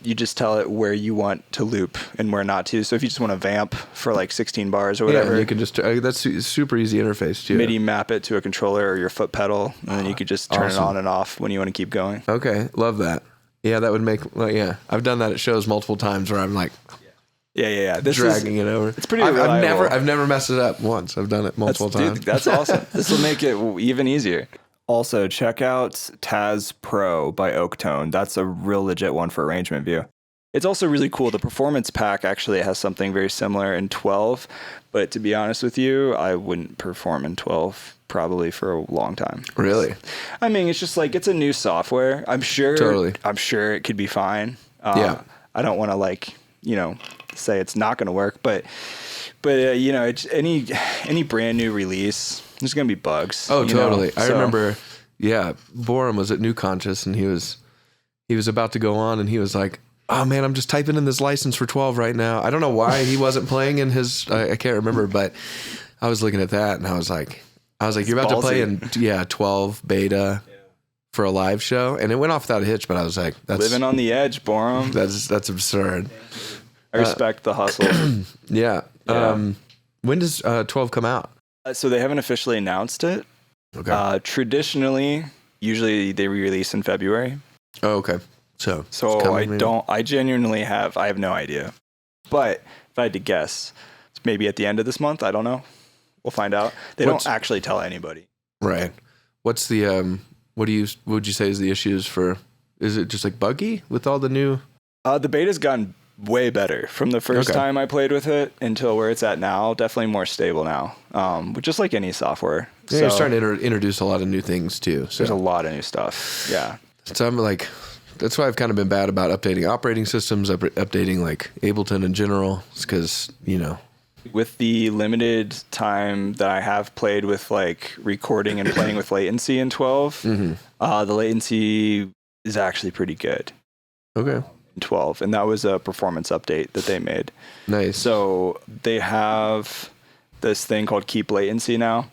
you just tell it where you want to loop and where not to. So if you just want to vamp for like 16 bars or whatever, you can just that's a super easy interface too. MIDI map it to a controller or your foot pedal, and then you could just turn it on and off when you want to keep going. Okay, love that. Yeah, that would make. I've done that at shows multiple times where I'm like, dragging it over. It's pretty reliable. I've never messed it up once. I've done it multiple times. Dude, that's awesome. This will make it even easier. Also, check out Taz Pro by Oaktone. That's a real legit one for arrangement view. It's also really cool. The Performance Pack actually has something very similar in 12, but to be honest with you, I wouldn't perform in 12 probably for a long time. Really? I mean, it's just like, it's a new software. I'm sure it could be fine. I don't want to say it's not going to work, but it's any brand new release, there's going to be bugs. Oh, totally. I remember, Borum was at New Conscious, and he was about to go on, and he was like, oh man, I'm just typing in this license for 12 right now. I don't know why he wasn't playing in his, I can't remember, but I was looking at that, and I was like, you're about to play in 12 beta for a live show, and it went off without a hitch, but I was like, that's living on the edge, Borum. That's absurd. I respect the hustle. Yeah. When does 12 come out? So they haven't officially announced it. Okay. Traditionally, usually they re-release in February. Oh, okay. So I genuinely have no idea. But if I had to guess, it's maybe at the end of this month. I don't know. We'll find out. They don't actually tell anybody. Right. What's the, what would you say is the issues for, is it just like buggy with all the new? The beta's gotten way better from the first time I played with it until where it's at now. Definitely more stable now, just like any software. Yeah, you're starting to introduce a lot of new things too. So. There's a lot of new stuff. Yeah. So I'm like, that's why I've kind of been bad about updating operating systems, updating like Ableton in general. It's because, with the limited time that I have played with like recording and playing with latency in 12, the latency is actually pretty good. Okay. 12, and that was a performance update that they made. Nice. So they have this thing called keep latency now.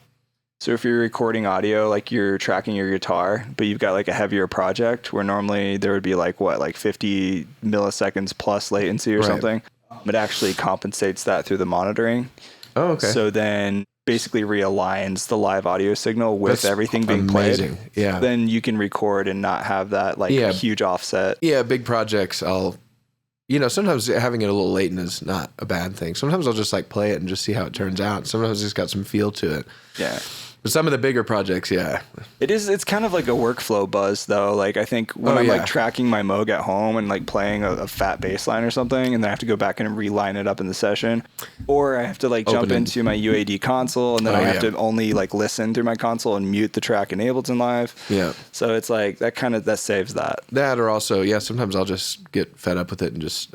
So if you're recording audio, like you're tracking your guitar, but you've got like a heavier project where normally there would be like 50 milliseconds plus latency or something. It actually compensates that through the monitoring. Oh, okay. So then basically realigns the live audio signal with everything being played. Yeah. Then you can record and not have that huge offset. Yeah, big projects sometimes having it a little latent is not a bad thing. Sometimes I'll just like play it and just see how it turns out. Sometimes it's got some feel to it. Yeah. But some of the bigger projects, it's kind of like a workflow buzz though. Like I think when I'm like tracking my Moog at home and like playing a fat bass line or something, and then I have to go back and reline it up in the session, or I have to like jump into my UAD console and then I have to only like listen through my console and mute the track in Ableton Live. Yeah. So it's like that saves that. That, or also, sometimes I'll just get fed up with it and just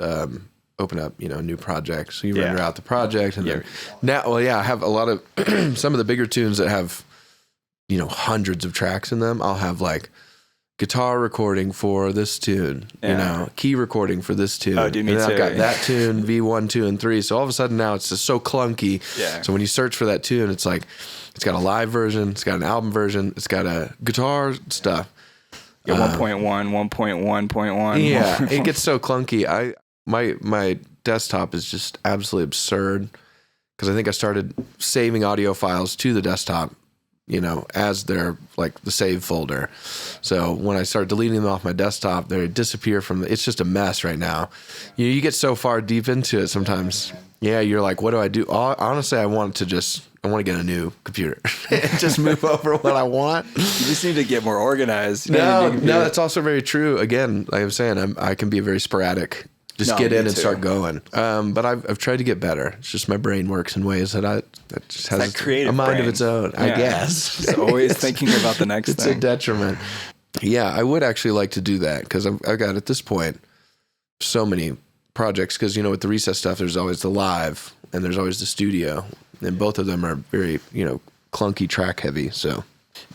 open up, a new project. So you render out the project, and then I have a lot of some of the bigger tunes that have, hundreds of tracks in them. I'll have like guitar recording for this tune, key recording for this tune. Oh, dude, me and then too. I've got that tune, V1, 2, and 3. So all of a sudden now it's just so clunky. Yeah. So when you search for that tune, it's like, it's got a live version, it's got an album version, it's got a guitar stuff. Yeah, 1.1, 1.1.1. Yeah, it gets so clunky. My desktop is just absolutely absurd because I think I started saving audio files to the desktop, as their like the save folder. So when I start deleting them off my desktop, they disappear it's just a mess right now. You get so far deep into it sometimes. Yeah, you're like, what do I do? Honestly, I want to get a new computer and just move over what I want. You just need to get more organized. No, that's also very true. Again, like I'm saying, I can be very sporadic. Just get in and start going. But I've tried to get better. It's just my brain works in ways that just has a mind of its own, I guess. It's always thinking about the next thing. It's a detriment. Yeah, I would actually like to do that because I've got at this point so many projects because, with the Recess stuff, there's always the live and there's always the studio. And both of them are very, clunky track heavy. So,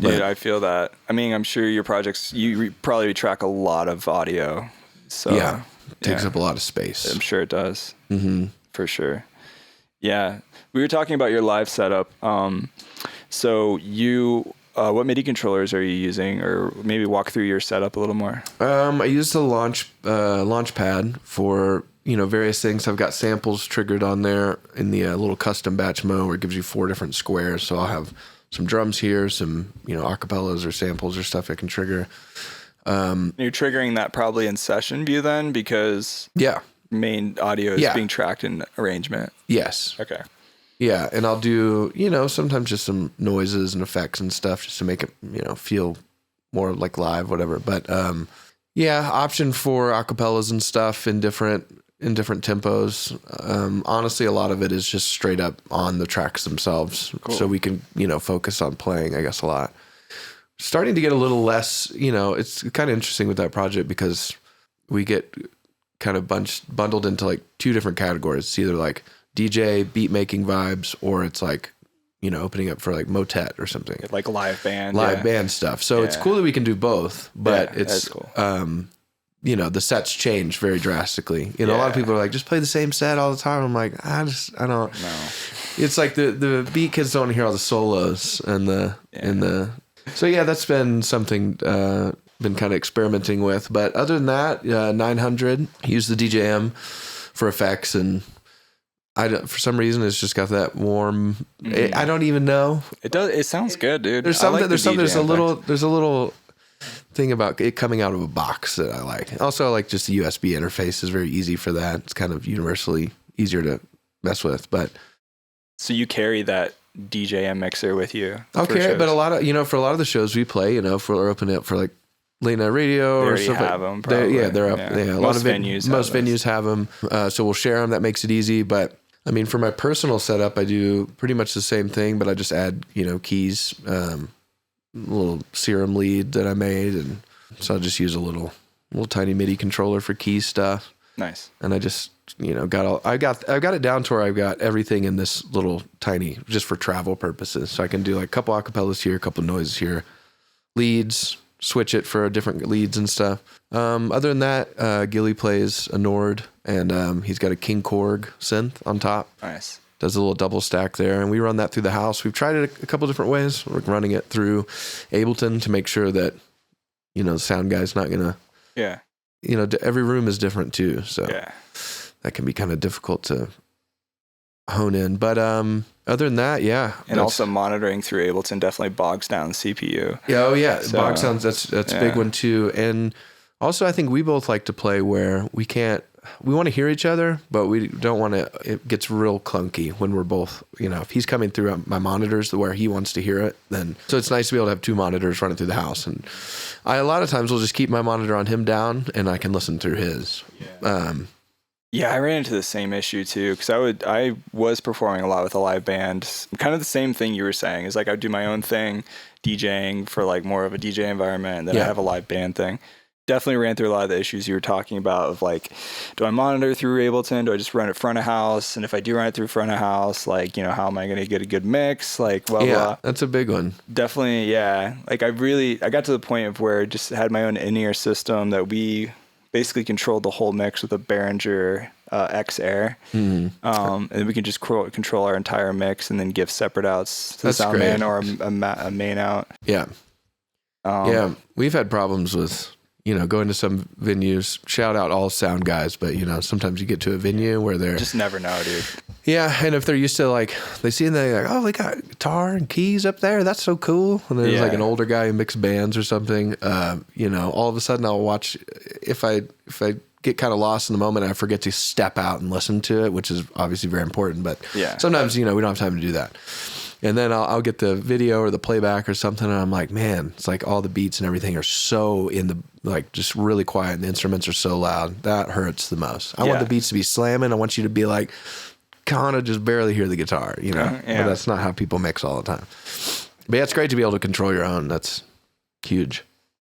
dude, I feel that. I mean, I'm sure your projects, you probably track a lot of audio. So yeah. Takes up a lot of space. I'm sure it does. Mm-hmm. For sure. Yeah. We were talking about your live setup. So what MIDI controllers are you using, or maybe walk through your setup a little more? I use the launch pad for, various things. I've got samples triggered on there in the little custom batch mode where it gives you 4 different squares. So I'll have some drums here, some, acapellas or samples or stuff I can trigger. You're triggering that probably in session view then, because main audio is being tracked in arrangement. Yes. Okay. Yeah, and I'll do, sometimes just some noises and effects and stuff just to make it, feel more like live, whatever. But option for acapellas and stuff in different tempos. Honestly, a lot of it is just straight up on the tracks themselves, so we can, focus on playing, I guess, a lot. Starting to get a little less, it's kind of interesting with that project because we get kind of bundled into like 2 different categories. It's either like DJ beat making vibes, or it's like, opening up for like motet or something. Like live band stuff. So it's cool that we can do both, but it's cool. The sets change very drastically. A lot of people are like, just play the same set all the time. I'm like, I don't know. It's like the beat kids don't hear all the solos and the so that's been something been kind of experimenting with. But other than that, 900, use the DJM for effects, and for some reason it's just got that warm. I don't even know. It does. It sounds good, dude. There's a little thing about it coming out of a box that I like. Also, I like just the USB interface is very easy for that. It's kind of universally easier to mess with. But so you carry that DJM mixer with you? Okay, but a lot of for a lot of the shows we play, if we're opening up for like late night radio or something, have them. They're up. Yeah, a lot of most venues have them. So we'll share them. That makes it easy. But I mean, for my personal setup, I do pretty much the same thing, but I just add keys, little serum lead that I made, and so I just use a little tiny MIDI controller for key stuff. Nice. And I just I've got it down to where I've got everything in this little tiny, just for travel purposes. So I can do like a couple acapellas here, a couple noises here, leads, switch it for different leads and stuff. Other than that, Gilley plays a Nord, and he's got a King Korg synth on top. Nice. Does a little double stack there, and we run that through the house. We've tried it a couple different ways. We're running it through Ableton to make sure that the sound guy's not gonna. Yeah. Every room is different too, so that can be kind of difficult to hone in. But other than that, and also monitoring through Ableton definitely bogs down the CPU. Yeah, oh yeah, so, bog sounds that's a big one too. And also, I think we both like to play where we want to hear each other, but we don't want to. It gets real clunky when we're both. If he's coming through my monitors where he wants to hear it, then so it's nice to be able to have 2 monitors running through the house. And I a lot of times will just keep my monitor on him down, and I can listen through his. I ran into the same issue too, because I was performing a lot with a live band. Kind of the same thing you were saying is like I would do my own thing, DJing for like more of a DJ environment, and then I have a live band thing. Definitely ran through a lot of the issues you were talking about of like, do I monitor through Ableton? Do I just run it front of house? And if I do run it through front of house, like, how am I going to get a good mix? Like, blah, blah. That's a big one. Definitely, yeah. Like I got to the point of where I just had my own in-ear system that we basically controlled the whole mix with a Behringer X Air. And we can just control our entire mix and then give separate outs to the sound man or a main out. Yeah. Yeah, we've had problems with, going to some venues, shout out all sound guys, but sometimes you get to a venue where they're just never know, dude. Yeah. And if they're used to they see and they're like, oh, they got guitar and keys up there. That's so cool. And there's like an older guy who mixes bands or something. All of a sudden I'll watch, if I get kind of lost in the moment and I forget to step out and listen to it, which is obviously very important, but sometimes, we don't have time to do that. And then I'll get the video or the playback or something, and I'm like, man, it's like all the beats and everything are so just really quiet, and the instruments are so loud. That hurts the most. I want the beats to be slamming. I want you to be like, kind of just barely hear the guitar, But that's not how people mix all the time. But yeah, it's great to be able to control your own. That's huge.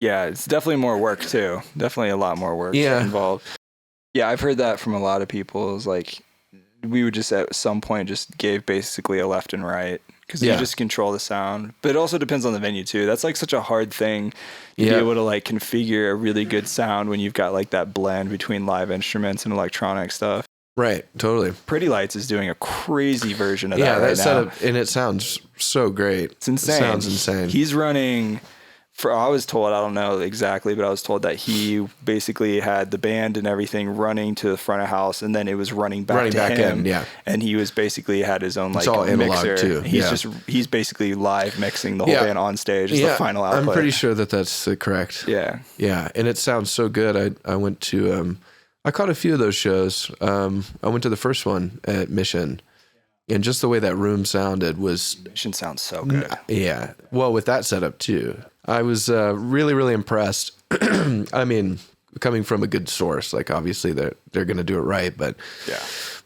Yeah, it's definitely more work too. Definitely a lot more work involved. Yeah, I've heard that from a lot of people. It's like, we would just at some point just gave basically a left and right because you just control the sound. But it also depends on the venue too. That's like such a hard thing to be able to like configure a really good sound when you've got like that blend between live instruments and electronic stuff. Right, totally. Pretty Lights is doing a crazy version of that right now. Setup, and it sounds so great. It's insane. It sounds insane. He's running... I was told, I don't know exactly, but I was told that he basically had the band and everything running to the front of house, and then it was running back him. In, and he was basically had his own it's all mixer. Too. He's basically live mixing the whole band on stage as the final output. I'm pretty sure that's correct. Yeah. Yeah, and it sounds so good. I went to I caught a few of those shows. I went to the first one at Mission. And just the way that room sounded was... Mission sounds so good. Yeah. Well, with that setup, too. I was really, really impressed. I mean, coming from a good source, like, obviously, they're going to do it right. But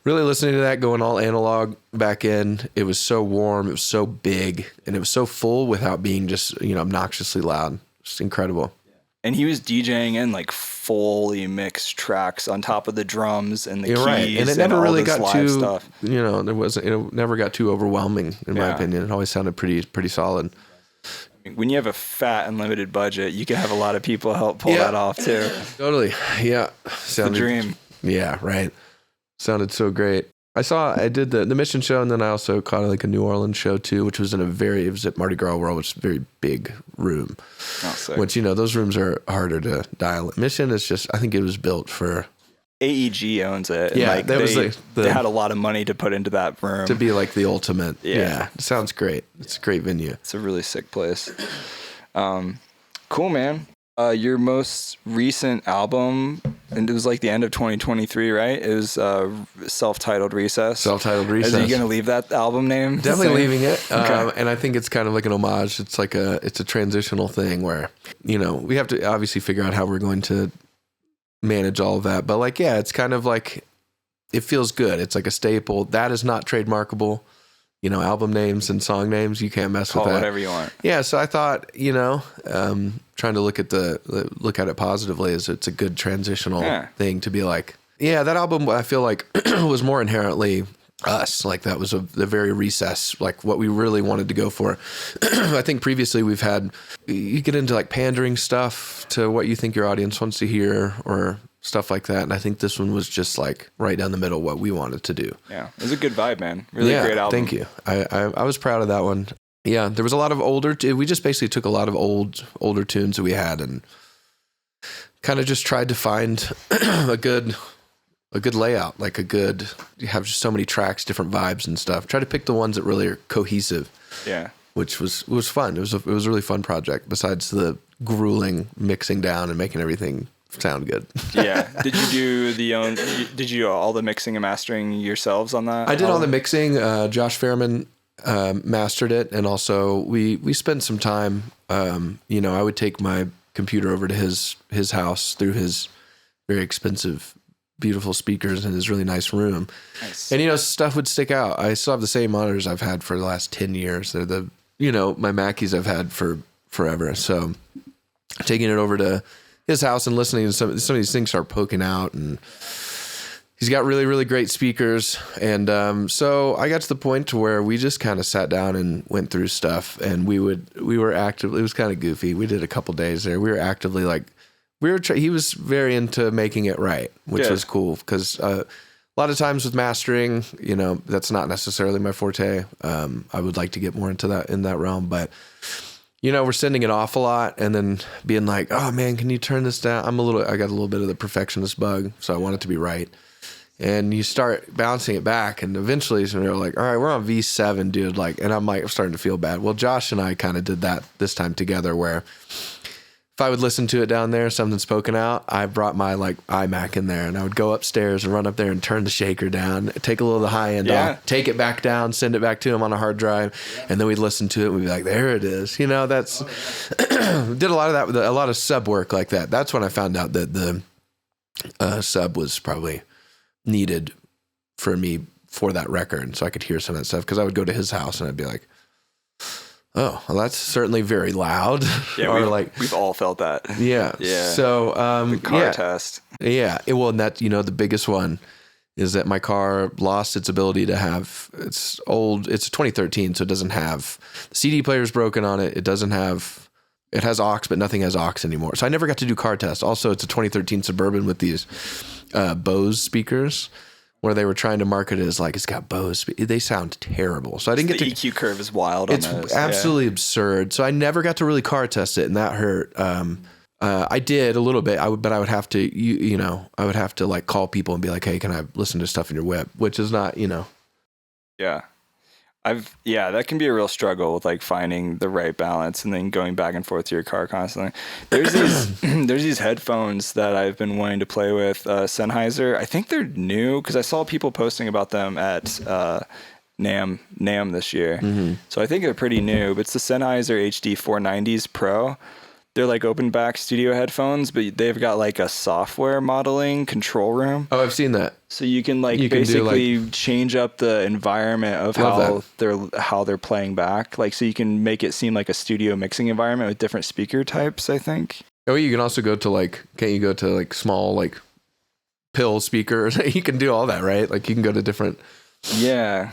really listening to that, going all analog back in, it was so warm, it was so big, and it was so full without being just, obnoxiously loud. It's incredible. And he was DJing in like fully mixed tracks on top of the drums and the keys, right. And it never really got too stuff. It never got too overwhelming in my opinion. It always sounded pretty solid. When you have a fat and limited budget, you can have a lot of people help pull that off too. Totally. Yeah. Sounded, the dream. Yeah, right. Sounded so great. I did the Mission show, and then I also caught like a New Orleans show too, which was it was at Mardi Gras World, which is a very big room. Oh, sick. Which, those rooms are harder to dial. Mission is just, I think it was built for... AEG owns it. Yeah, and they had a lot of money to put into that room. To be like the ultimate. Yeah. It sounds great. It's a great venue. It's a really sick place. Cool, man. Your most recent album, and it was like the end of 2023, right? It was self-titled Recess. Self-titled Recess. Are you going to leave that album name? Definitely leaving it. Okay. And I think it's kind of like an homage. It's like it's a transitional thing where, we have to obviously figure out how we're going to manage all of that. But it's kind of like, it feels good. It's like a staple. That is not trademarkable. Album names and song names, you can't mess with that. Call whatever you want. Yeah, so I thought, trying to look at it positively is it's a good transitional thing to be like, yeah, that album I feel like was more inherently us. Like that was the very Recess, like what we really wanted to go for. I think previously you get into like pandering stuff to what you think your audience wants to hear or stuff like that. And I think this one was just like right down the middle what we wanted to do. Yeah. It was a good vibe, man. Really great album. Thank you. I was proud of that one. Yeah. There was a lot of we just basically took a lot of older tunes that we had and kind of just tried to find a good layout, like you have just so many tracks, different vibes and stuff. Try to pick the ones that really are cohesive. Yeah. Which was fun. It was a really fun project besides the grueling mixing down and making everything sound good. Yeah. Did you do all the mixing and mastering yourselves on that? I did all the mixing. Josh Fairman mastered it, and also we spent some time. I would take my computer over to his house through his very expensive, beautiful speakers in his really nice room. Nice. And stuff would stick out. I still have the same monitors I've had for the last 10 years. They're my Mackies I've had for forever. So taking it over to his house and listening to some of these things start poking out, and he's got really, really great speakers. And so I got to the point to where we just kind of sat down and went through stuff, and we were actively, it was kind of goofy. We did a couple days there. We were actively he was very into making it right, which was cool because a lot of times with mastering, that's not necessarily my forte. I would like to get more into that in that realm, but we're sending it off a lot and then being like, oh man, can you turn this down? I got a little bit of the perfectionist bug, so I want it to be right. And you start bouncing it back, and eventually you're like, all right, we're on V7, dude. Like, and I'm like, I'm starting to feel bad. Well, Josh and I kind of did that this time together, where if I would listen to it down there, something spoken out, I brought my like iMac in there, and I would go upstairs and run up there and turn the shaker down, take a little of the high end off, take it back down, send it back to him on a hard drive, and then we'd listen to it. And we'd be like, there it is. That's did a lot of that with a lot of sub work like that. That's when I found out that the sub was probably needed for me for that record, so I could hear some of that stuff, because I would go to his house and I'd be like, oh, well, that's certainly very loud. Yeah, or we've all felt that. Yeah. So the car test. Yeah. Well, and that, the biggest one is that my car lost its ability to have, it's old, it's 2013, so it doesn't have, the CD player's broken on it. It has aux, but nothing has aux anymore. So I never got to do car tests. Also, it's a 2013 Suburban with these Bose speakers, where they were trying to market it as like, it's got Bose. They sound terrible. So I didn't get to... The EQ curve is wild on those. It's absolutely absurd. So I never got to really car test it, and that hurt. I did a little bit, but I would have to, I would have to like call people and be like, hey, can I listen to stuff in your whip? Which is not, Yeah. That can be a real struggle with like finding the right balance and then going back and forth to your car constantly. There's these headphones that I've been wanting to play with, Sennheiser. I think they're new because I saw people posting about them at NAMM this year. Mm-hmm. So I think they're pretty new, but it's the Sennheiser HD 490s Pro. They're like open back studio headphones, but they've got like a software modeling control room. Oh, I've seen that. So you can basically change up the environment of how they're playing back. Like, so you can make it seem like a studio mixing environment with different speaker types, I think. Oh, you can also go to can't you go to like small like pill speakers? You can do all that, right? Like you can go to different. Yeah.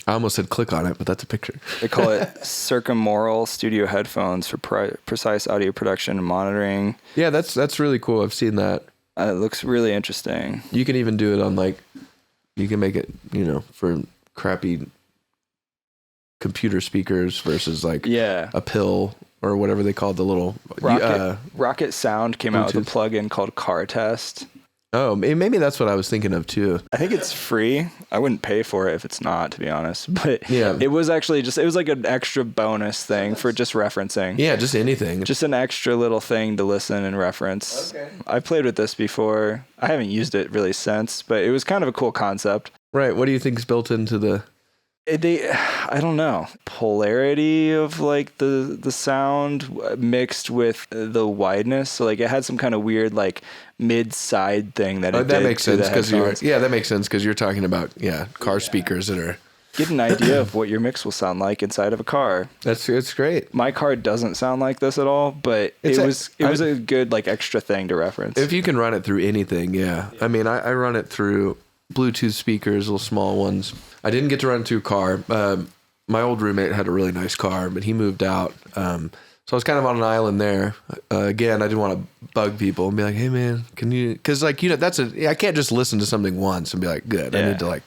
I almost said click on it, but that's a picture. They call it circumaural studio headphones for precise audio production and monitoring. Yeah, that's really cool. I've seen that. It looks really interesting. You can even do it on you can make it, for crappy computer speakers versus a pill or whatever they call the little... Rocket Sound came out with a plugin called Car Test. Oh, maybe that's what I was thinking of too. I think it's free. I wouldn't pay for it if it's not, to be honest. But yeah, it was actually it was like an extra bonus thing for just referencing. Yeah, just anything. Just an extra little thing to listen and reference. Okay. I've played with this before. I haven't used it really since, but it was kind of a cool concept. Right. What do you think is built into the... I don't know, polarity of like the sound mixed with the wideness. So like it had some kind of weird like mid-side thing that it that did makes sense because that makes sense because you're talking about car speakers that are... Get an idea of what your mix will sound like inside of a car. It's great. My car doesn't sound like this at all, but it was a good like extra thing to reference. If you can run it through anything, yeah. I mean, I run it through Bluetooth speakers, little small ones. I didn't get to run it through a car. My old roommate had a really nice car, but he moved out. So I was kind of on an island there. Again, I didn't want to bug people and be like, hey man, can you, because I can't just listen to something once and be like, good. Yeah. I need to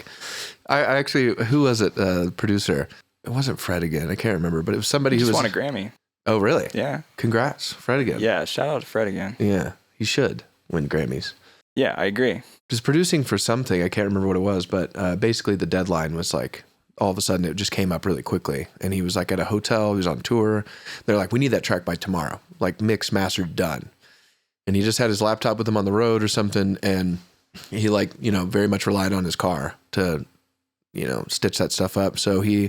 I actually, who was it? Producer. It wasn't Fred again. I can't remember, but it was somebody who won a Grammy. Oh, really? Yeah. Congrats, Fred again. Yeah. Shout out to Fred again. Yeah. He should win Grammys. Yeah, I agree. Just producing for something, I can't remember what it was, but basically the deadline was like, all of a sudden it just came up really quickly. And he was like at a hotel, he was on tour. They're like, we need that track by tomorrow. Like mix, mastered, done. And he just had his laptop with him on the road or something. And he very much relied on his car to, stitch that stuff up. So he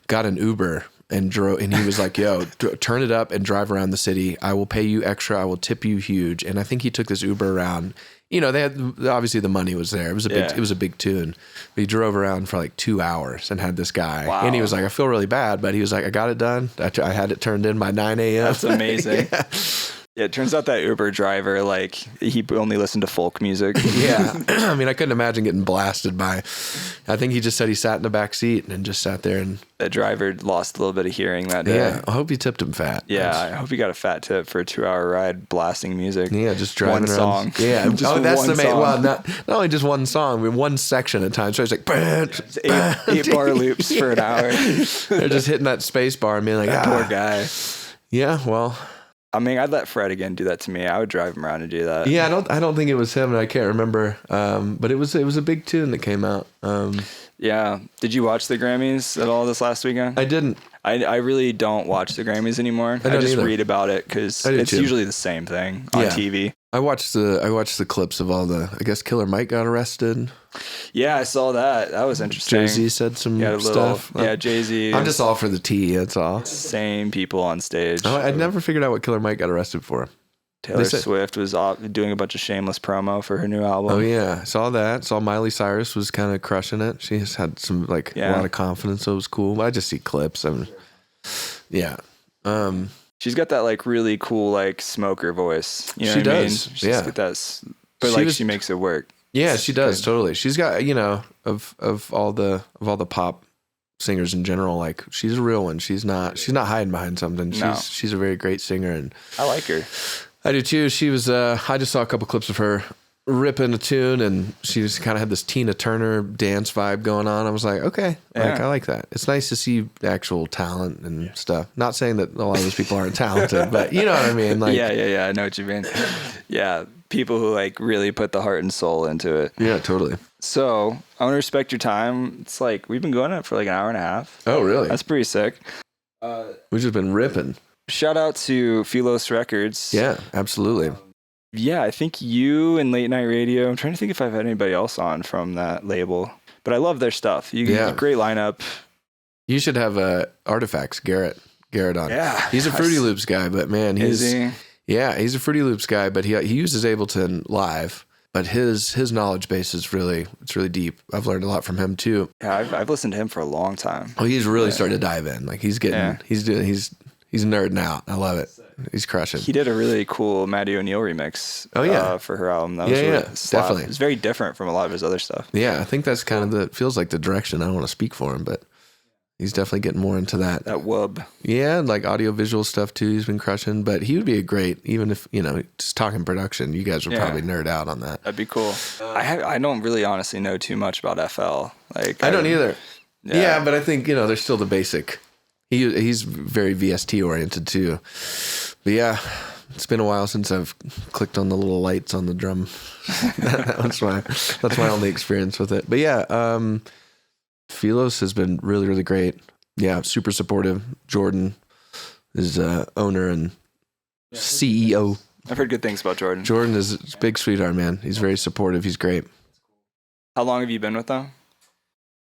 got an Uber and drove, and he was like, yo, turn it up and drive around the city. I will pay you extra. I will tip you huge. And I think he took this Uber around. They had, obviously the money was there. It was a big tune. But he drove around for like 2 hours and had this guy. Wow. And he was like, I feel really bad, but he was like, I got it done. I had it turned in by 9 a.m. That's amazing. Yeah, it turns out that Uber driver, he only listened to folk music. Yeah. I mean, I couldn't imagine getting blasted by... I think he just said he sat in the back seat and just sat there and... That driver lost a little bit of hearing that day. Yeah, I hope he tipped him fat. Yeah, I hope he got a fat tip for a 2-hour ride blasting music. Yeah, just driving one around. Song. Yeah, that's the main... Well, not only just one song, but one section at a time. So he's like... eight bar loops for an hour. They're just hitting that space bar and being like, poor guy. Yeah, well, I mean, I'd let Fred again do that to me. I would drive him around and do that. yeah, I don't think it was him, and I can't remember. But it was a big tune that came out. Yeah. Did you watch the Grammys at all this last weekend? I didn't. I really don't watch the Grammys anymore. I just either. read about it because it's usually the same thing on TV. I watched the clips of all the. I guess Killer Mike got arrested. Yeah, I saw that. That was interesting. Jay-Z said some stuff. Yeah, Jay-Z. I'm just all for the tea. That's all. Same people on stage. I'd never figured out what Killer Mike got arrested for. Taylor Swift was doing a bunch of shameless promo for her new album. Oh yeah, saw that. Saw Miley Cyrus was kind of crushing it. She has had some a lot of confidence. So it was cool. I just see clips. Yeah. She's got that really cool really smoker voice. You know she what I does. mean? She's got that, but she makes it work. Yeah, she does totally. She's got of all the pop singers in general, she's a real one. She's not hiding behind something. She's a very great singer, and I like her. I do too. She was. I just saw a couple clips of her ripping a tune, and she just kind of had this Tina Turner dance vibe going on. I was like, okay, I like that. It's nice to see actual talent and stuff. Not saying that a lot of those people aren't talented, but you know what I mean. Yeah. I know what you mean. Yeah, people who really put the heart and soul into it. Yeah, totally. So I want to respect your time. It's we've been going at it for an hour and a half. Oh, really? That's pretty sick. We've just been ripping. Shout out to Philos Records. Yeah, absolutely. Yeah, I think you and Late Night Radio. I'm trying to think if I've had anybody else on from that label, but I love their stuff. Great lineup. You should have Artifacts Garrett on. Yeah, he's a Fruity Loops guy, but man, is he? Yeah, he's a Fruity Loops guy, but he uses Ableton live. But his knowledge base is really deep. I've learned a lot from him too. Yeah, I've listened to him for a long time. Oh, he's really starting to dive in. He's nerding out. I love it. He's crushing. He did a really cool Maddie O'Neill remix. For her album. That was definitely. It's very different from a lot of his other stuff. Yeah, I think that's kind of feels like the direction. I don't want to speak for him, but he's definitely getting more into that. That wub. Yeah, audio visual stuff too. He's been crushing, but he would be a great, even if, just talking production, you guys would probably nerd out on that. That'd be cool. I don't really honestly know too much about FL. I don't either. Yeah, but I think, there's still the basic. He's very VST oriented too. But yeah, it's been a while since I've clicked on the little lights on the drum. That's my only experience with it. But yeah, Philos has been really, really great. Yeah, super supportive. Jordan is owner and CEO. I've heard good things about Jordan. Jordan is a big sweetheart, man. He's very supportive. He's great. How long have you been with them?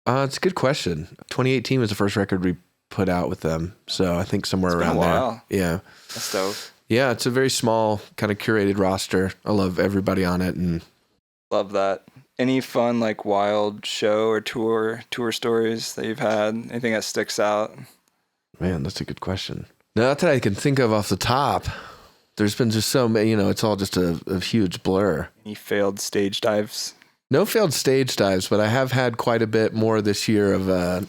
It's a good question. 2018 was the first record we put out with them, so I think somewhere around there. Yeah, that's dope. Yeah, it's a very small, kind of curated roster. I love everybody on it, and love that. Any fun wild show or tour stories that you've had? Anything that sticks out? Man, that's a good question. Not that I can think of off the top. There's been just so many. It's all just a huge blur. Any failed stage dives? No failed stage dives, but I have had quite a bit more this year of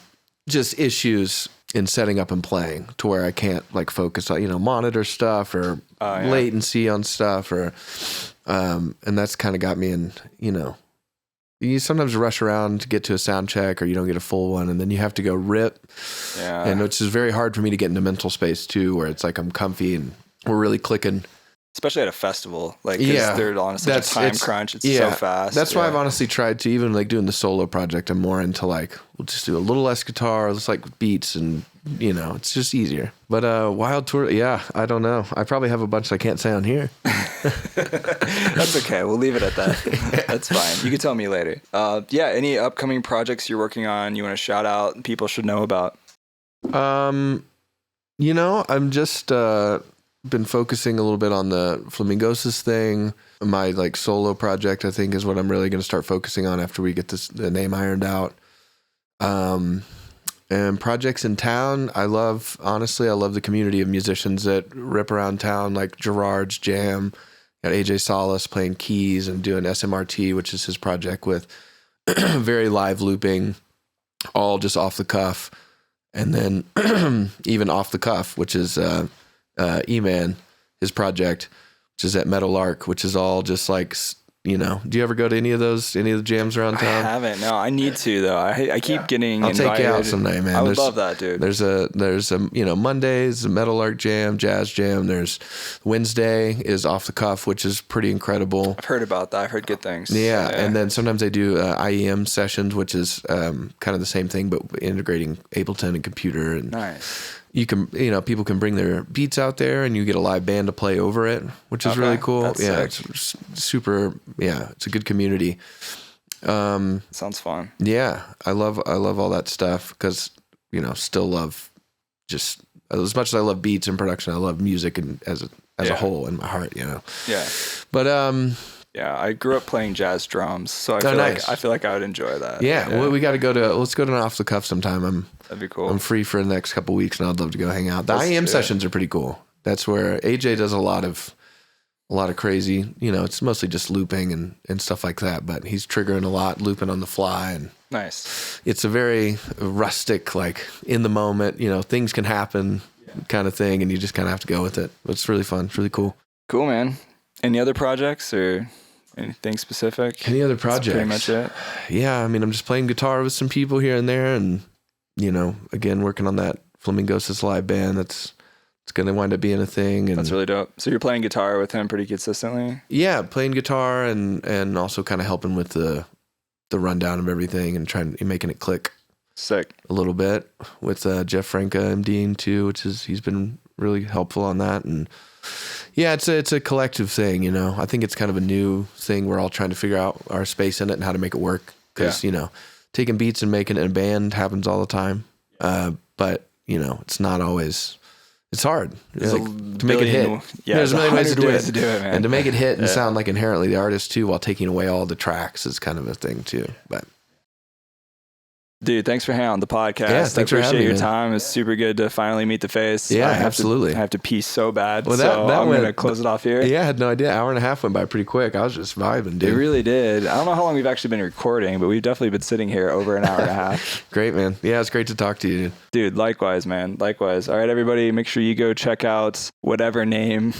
just issues in setting up and playing to where I can't focus on, monitor stuff or latency on stuff and that's kind of got me in, you sometimes rush around to get to a sound check or you don't get a full one and then you have to go rip. Yeah. And which is very hard for me to get into mental space too, where it's I'm comfy and we're really clicking. Especially at a festival, they're on such a time crunch. It's so fast. That's why I've honestly tried to, even doing the solo project, I'm more into we'll just do a little less guitar, just beats, and it's just easier. But wild tour, I don't know. I probably have a bunch I can't say on here. That's okay. We'll leave it at that. That's fine. You can tell me later. Any upcoming projects you're working on? You want to shout out? People should know about. I'm just. Been focusing a little bit on the Flamingosis thing. My solo project, I think, is what I'm really going to start focusing on after we get the name ironed out. And projects in town, I love the community of musicians that rip around town, like Gerard's Jam. Got AJ Salas playing keys and doing SMRT, which is his project with very live looping, all just off the cuff. And then even off the cuff, which is E-Man, his project, which is at Metal Arc, which is all just you know, do you ever go to any of the jams around town? I haven't. No, I need to though. I keep getting I'll invited. take you out someday, man. I would love that, dude. There's a you know, Mondays, a Metal Arc Jam, Jazz Jam. There's Wednesday is Off the Cuff, which is pretty incredible. I've heard about that. I've heard good things. Yeah. And then sometimes they do IEM sessions, which is kind of the same thing, but integrating Ableton and computer. And nice. You can, you know, people can bring their beats out there and you get a live band to play over it, which is really cool. That's sick. It's super. Yeah, it's a good community. Sounds fun. Yeah, I love all that stuff because, you know, still love just as much as I love beats and production, I love music and as a whole in my heart, you know. Yeah. But yeah, I grew up playing jazz drums, so I feel like I would enjoy that. Yeah, well, we got to let's go to an Off the Cuff sometime. That'd be cool. I'm free for the next couple weeks, and I'd love to go hang out. The IEM sessions are pretty cool. That's where AJ does a lot of crazy. You know, it's mostly just looping and stuff like that. But he's triggering a lot, looping on the fly, and nice. It's a very rustic, like in the moment. You know, things can happen, kind of thing, and you just kind of have to go with it. But it's really fun. It's really cool. Cool, man. Any other projects or anything specific? Any other projects? That's pretty much it. Yeah, I mean, I'm just playing guitar with some people here and there, and you know, again, working on that Flamingosis live band. It's going to wind up being a thing. And that's really dope. So you're playing guitar with him pretty consistently? Yeah, playing guitar and also kind of helping with the rundown of everything and making it click. Sick. A little bit with Jeff Franca MDing too, he's been really helpful on that. And yeah, it's a collective thing, you know. I think it's kind of a new thing. We're all trying to figure out our space in it and how to make it work. Because, you know, taking beats and making it in a band happens all the time. But, you know, it's not always, it's hard. To make it hit. Yeah, there's a million ways to do it, man. And to make it hit and sound like inherently the artist too, while taking away all the tracks is kind of a thing too. But dude, thanks for hanging on the podcast. Yeah, thanks for having me, your time. It's super good to finally meet the face. Yeah, absolutely. I have to pee so bad, well, so I'm going to close it off here. Yeah, I had no idea. Hour and a half went by pretty quick. I was just vibing, dude. It really did. I don't know how long we've actually been recording, but we've definitely been sitting here over an hour and a half. Great, man. Yeah, it's great to talk to you, dude. Dude, likewise, man. Likewise. All right, everybody, make sure you go check out whatever name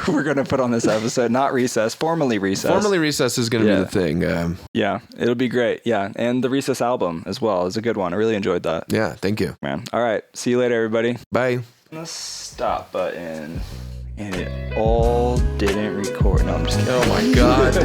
we're going to put on this episode. Not Recess, formerly Recess. Formerly Recess is going to be the thing. Yeah, it'll be great. Yeah, and the Recess album as well is a good one. I really enjoyed that. Yeah, thank you. Man. All right, see you later, everybody. Bye. The stop button, and it all didn't record. No, I'm just kidding. Oh my God.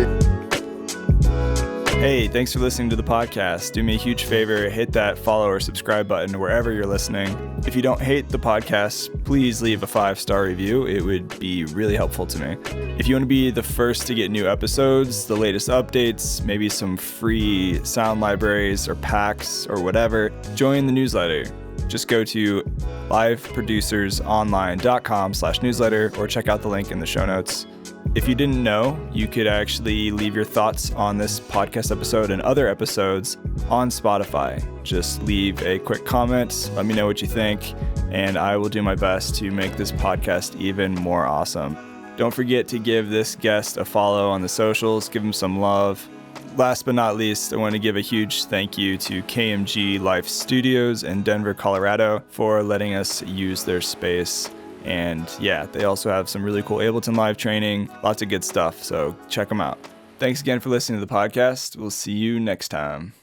Hey, thanks for listening to the podcast. Do me a huge favor, hit that follow or subscribe button wherever you're listening. If you don't hate the podcast, please leave a 5-star review. It would be really helpful to me. If you want to be the first to get new episodes, the latest updates, maybe some free sound libraries or packs or whatever, join the newsletter. Just go to liveproducersonline.com/newsletter or check out the link in the show notes. If you didn't know, you could actually leave your thoughts on this podcast episode and other episodes on Spotify. Just leave a quick comment, let me know what you think, and I will do my best to make this podcast even more awesome. Don't forget to give this guest a follow on the socials, give him some love. Last but not least, I want to give a huge thank you to KMG Life Studios in Denver, Colorado for letting us use their space. And yeah, they also have some really cool Ableton Live training, lots of good stuff, so check them out. Thanks again for listening to the podcast. We'll see you next time.